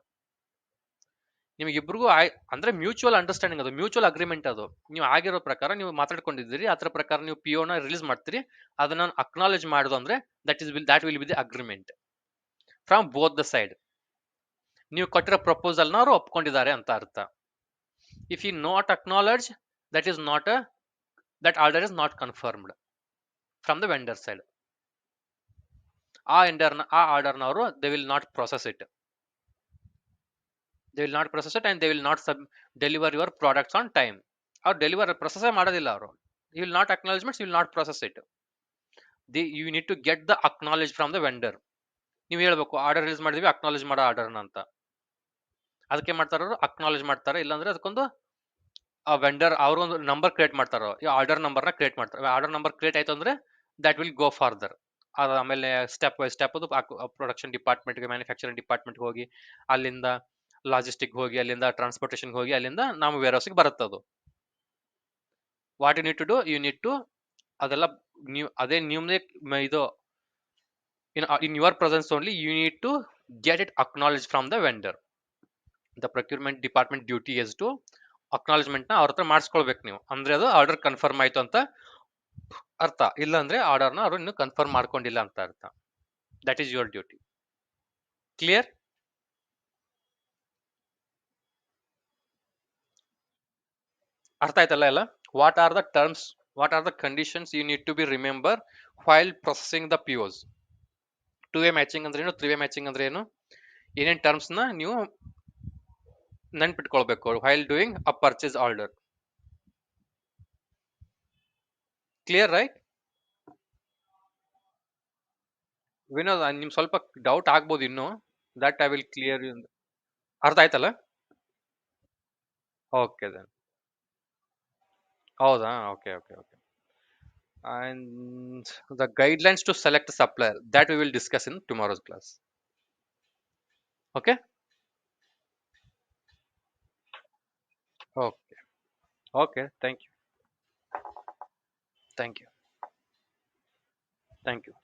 ನಿಮಗೆ ಇಬ್ರಿಗೂ ಅಂದ್ರೆ ಮ್ಯೂಚುವಲ್ ಅಂಡರ್ಸ್ಟ್ಯಾಂಡಿಂಗ್ ಅದು ಮ್ಯೂಚುವಲ್ ಅಗ್ರಿಮೆಂಟ್ ಅದು ನೀವು ಆಗಿರೋ ಪ್ರಕಾರ ನೀವು ಮಾತಾಡ್ಕೊಂಡಿದ್ದೀರಿ ಅದರ ಪ್ರಕಾರ ನೀವು ಪಿ ನ ರಿಲೀಸ್ ಮಾಡ್ತೀರಿ ಅದನ್ನ ಅಕ್ನಾಲೇಜ್ ಮಾಡೋದು ಅಂದ್ರೆ that will be the agreement from both the side ನೀವು ಕೊಟ್ಟಿರೋ ಪ್ರಪೋಸಲ್ನ ಅವರು ಒಪ್ಕೊಂಡಿದ್ದಾರೆ ಅಂತ ಅರ್ಥ if you not acknowledge that is not that order is not confirmed from the vendor side ಆ ಆರ್ಡರ್ನ ಅವರು they will not process it and they will not deliver your products on time ಅವ್ರು ಡೆಲಿವರ್ ಪ್ರೊಸೆಸ್ ಮಾಡೋದಿಲ್ಲ ಅವರು you will not acknowledgements you will not process it you need to get the acknowledge from the vendor ನೀವು ಹೇಳ್ಬೇಕು ಆರ್ಡರ್ ರಿಲೀಸ್ ಮಾಡಿದ್ವಿ ಅಕ್ನಾಲೇಜ್ ಮಾಡೋ ಆರ್ಡರ್ನ ಅಂತ ಅದಕ್ಕೆ ಮಾಡ್ತಾರ ಅಕ್ನಾಲೇಜ್ ಮಾಡ್ತಾರೆ ಇಲ್ಲಾಂದ್ರೆ ಅದಕ್ಕೊಂದು ಆ ವೆಂಡರ್ ಅವರು ಒಂದು ನಂಬರ್ ಕ್ರಿಯೇಟ್ ಮಾಡ್ತಾರೋ ಈ ಆರ್ಡರ್ ನಂಬರ್ನ ಕ್ರಿಯೇಟ್ ಮಾಡ್ತಾರೆ ಆರ್ಡರ್ ನಂಬರ್ ಕ್ರಿಯೇಟ್ ಆಯ್ತು ಅಂದ್ರೆ ದಟ್ ವಿಲ್ ಗೋ ಫಾರ್ದರ್ ಆಮೇಲೆ ಸ್ಟೆಪ್ ಬೈ ಸ್ಟೆಪ್ ಅದು ಪ್ರೊಡಕ್ಷನ್ ಡಿಪಾರ್ಟ್ಮೆಂಟ್ಗೆ ಮ್ಯಾನುಫ್ಯಾಕ್ಚರಿಂಗ್ ಡಿಪಾರ್ಟ್ಮೆಂಟ್ಗೆ ಹೋಗಿ ಅಲ್ಲಿಂದ ಲಾಜಿಸ್ಟಿಕ್ ಹೋಗಿ ಅಲ್ಲಿಂದ ಟ್ರಾನ್ಸ್ಪೋರ್ಟೇಷನ್ ಹೋಗಿ ಅಲ್ಲಿಂದ ನಾವು ವೇರ್ ಹೌಸ್ಗೆ ಬರುತ್ತದು what you need to do you need to ಅದೆಲ್ಲ ನೀವು ಅದೇ ನಿಮ್ದೇ ಇದು in your presence only you need to get it acknowledge from the vendor the procurement department duty is to acknowledgement ನ ಅವ್ರ ಹತ್ರ ಮಾಡಿಸ್ಕೊಳ್ಬೇಕು ನೀವು ಅಂದ್ರೆ ಅದು ಆರ್ಡರ್ ಕನ್ಫರ್ಮ್ ಆಯ್ತು ಅಂತ ಅರ್ಥ ಇಲ್ಲ ಅಂದ್ರೆ ಆರ್ಡರ್ನ ಅವರು ಇನ್ನು ಕನ್ಫರ್ಮ್ ಮಾಡ್ಕೊಂಡಿಲ್ಲ ಅಂತ ಅರ್ಥ that is your duty clear ಅರ್ಥ ಆಯ್ತಲ್ಲ ಎಲ್ಲ what are the terms what are the conditions you need to be remember while processing the POs 2 way matching ಅಂದ್ರೆ ಏನು 3 ವೇ ಮ್ಯಾಚಿಂಗ್ ಅಂದ್ರೆ ಏನು ಏನೇನು ಟರ್ಮ್ಸ್ ನ ನೀವು ನೆನ್ಪಿಟ್ಕೊಳ್ಬೇಕು while doing a purchase order. Clear right? Vinod, ನಿಮ್ ಸ್ವಲ್ಪ ಡೌಟ್ ಆಗ್ಬೋದು ಇನ್ನು. That I will clear you. ಅರ್ಥ ಆಯ್ತಲ್ಲ? Okay then. ಹೌದಾ? Okay okay okay. And the guidelines to select a supplier, that we will discuss in tomorrow's class. Okay. Okay. Okay, thank you. Thank you. Thank you.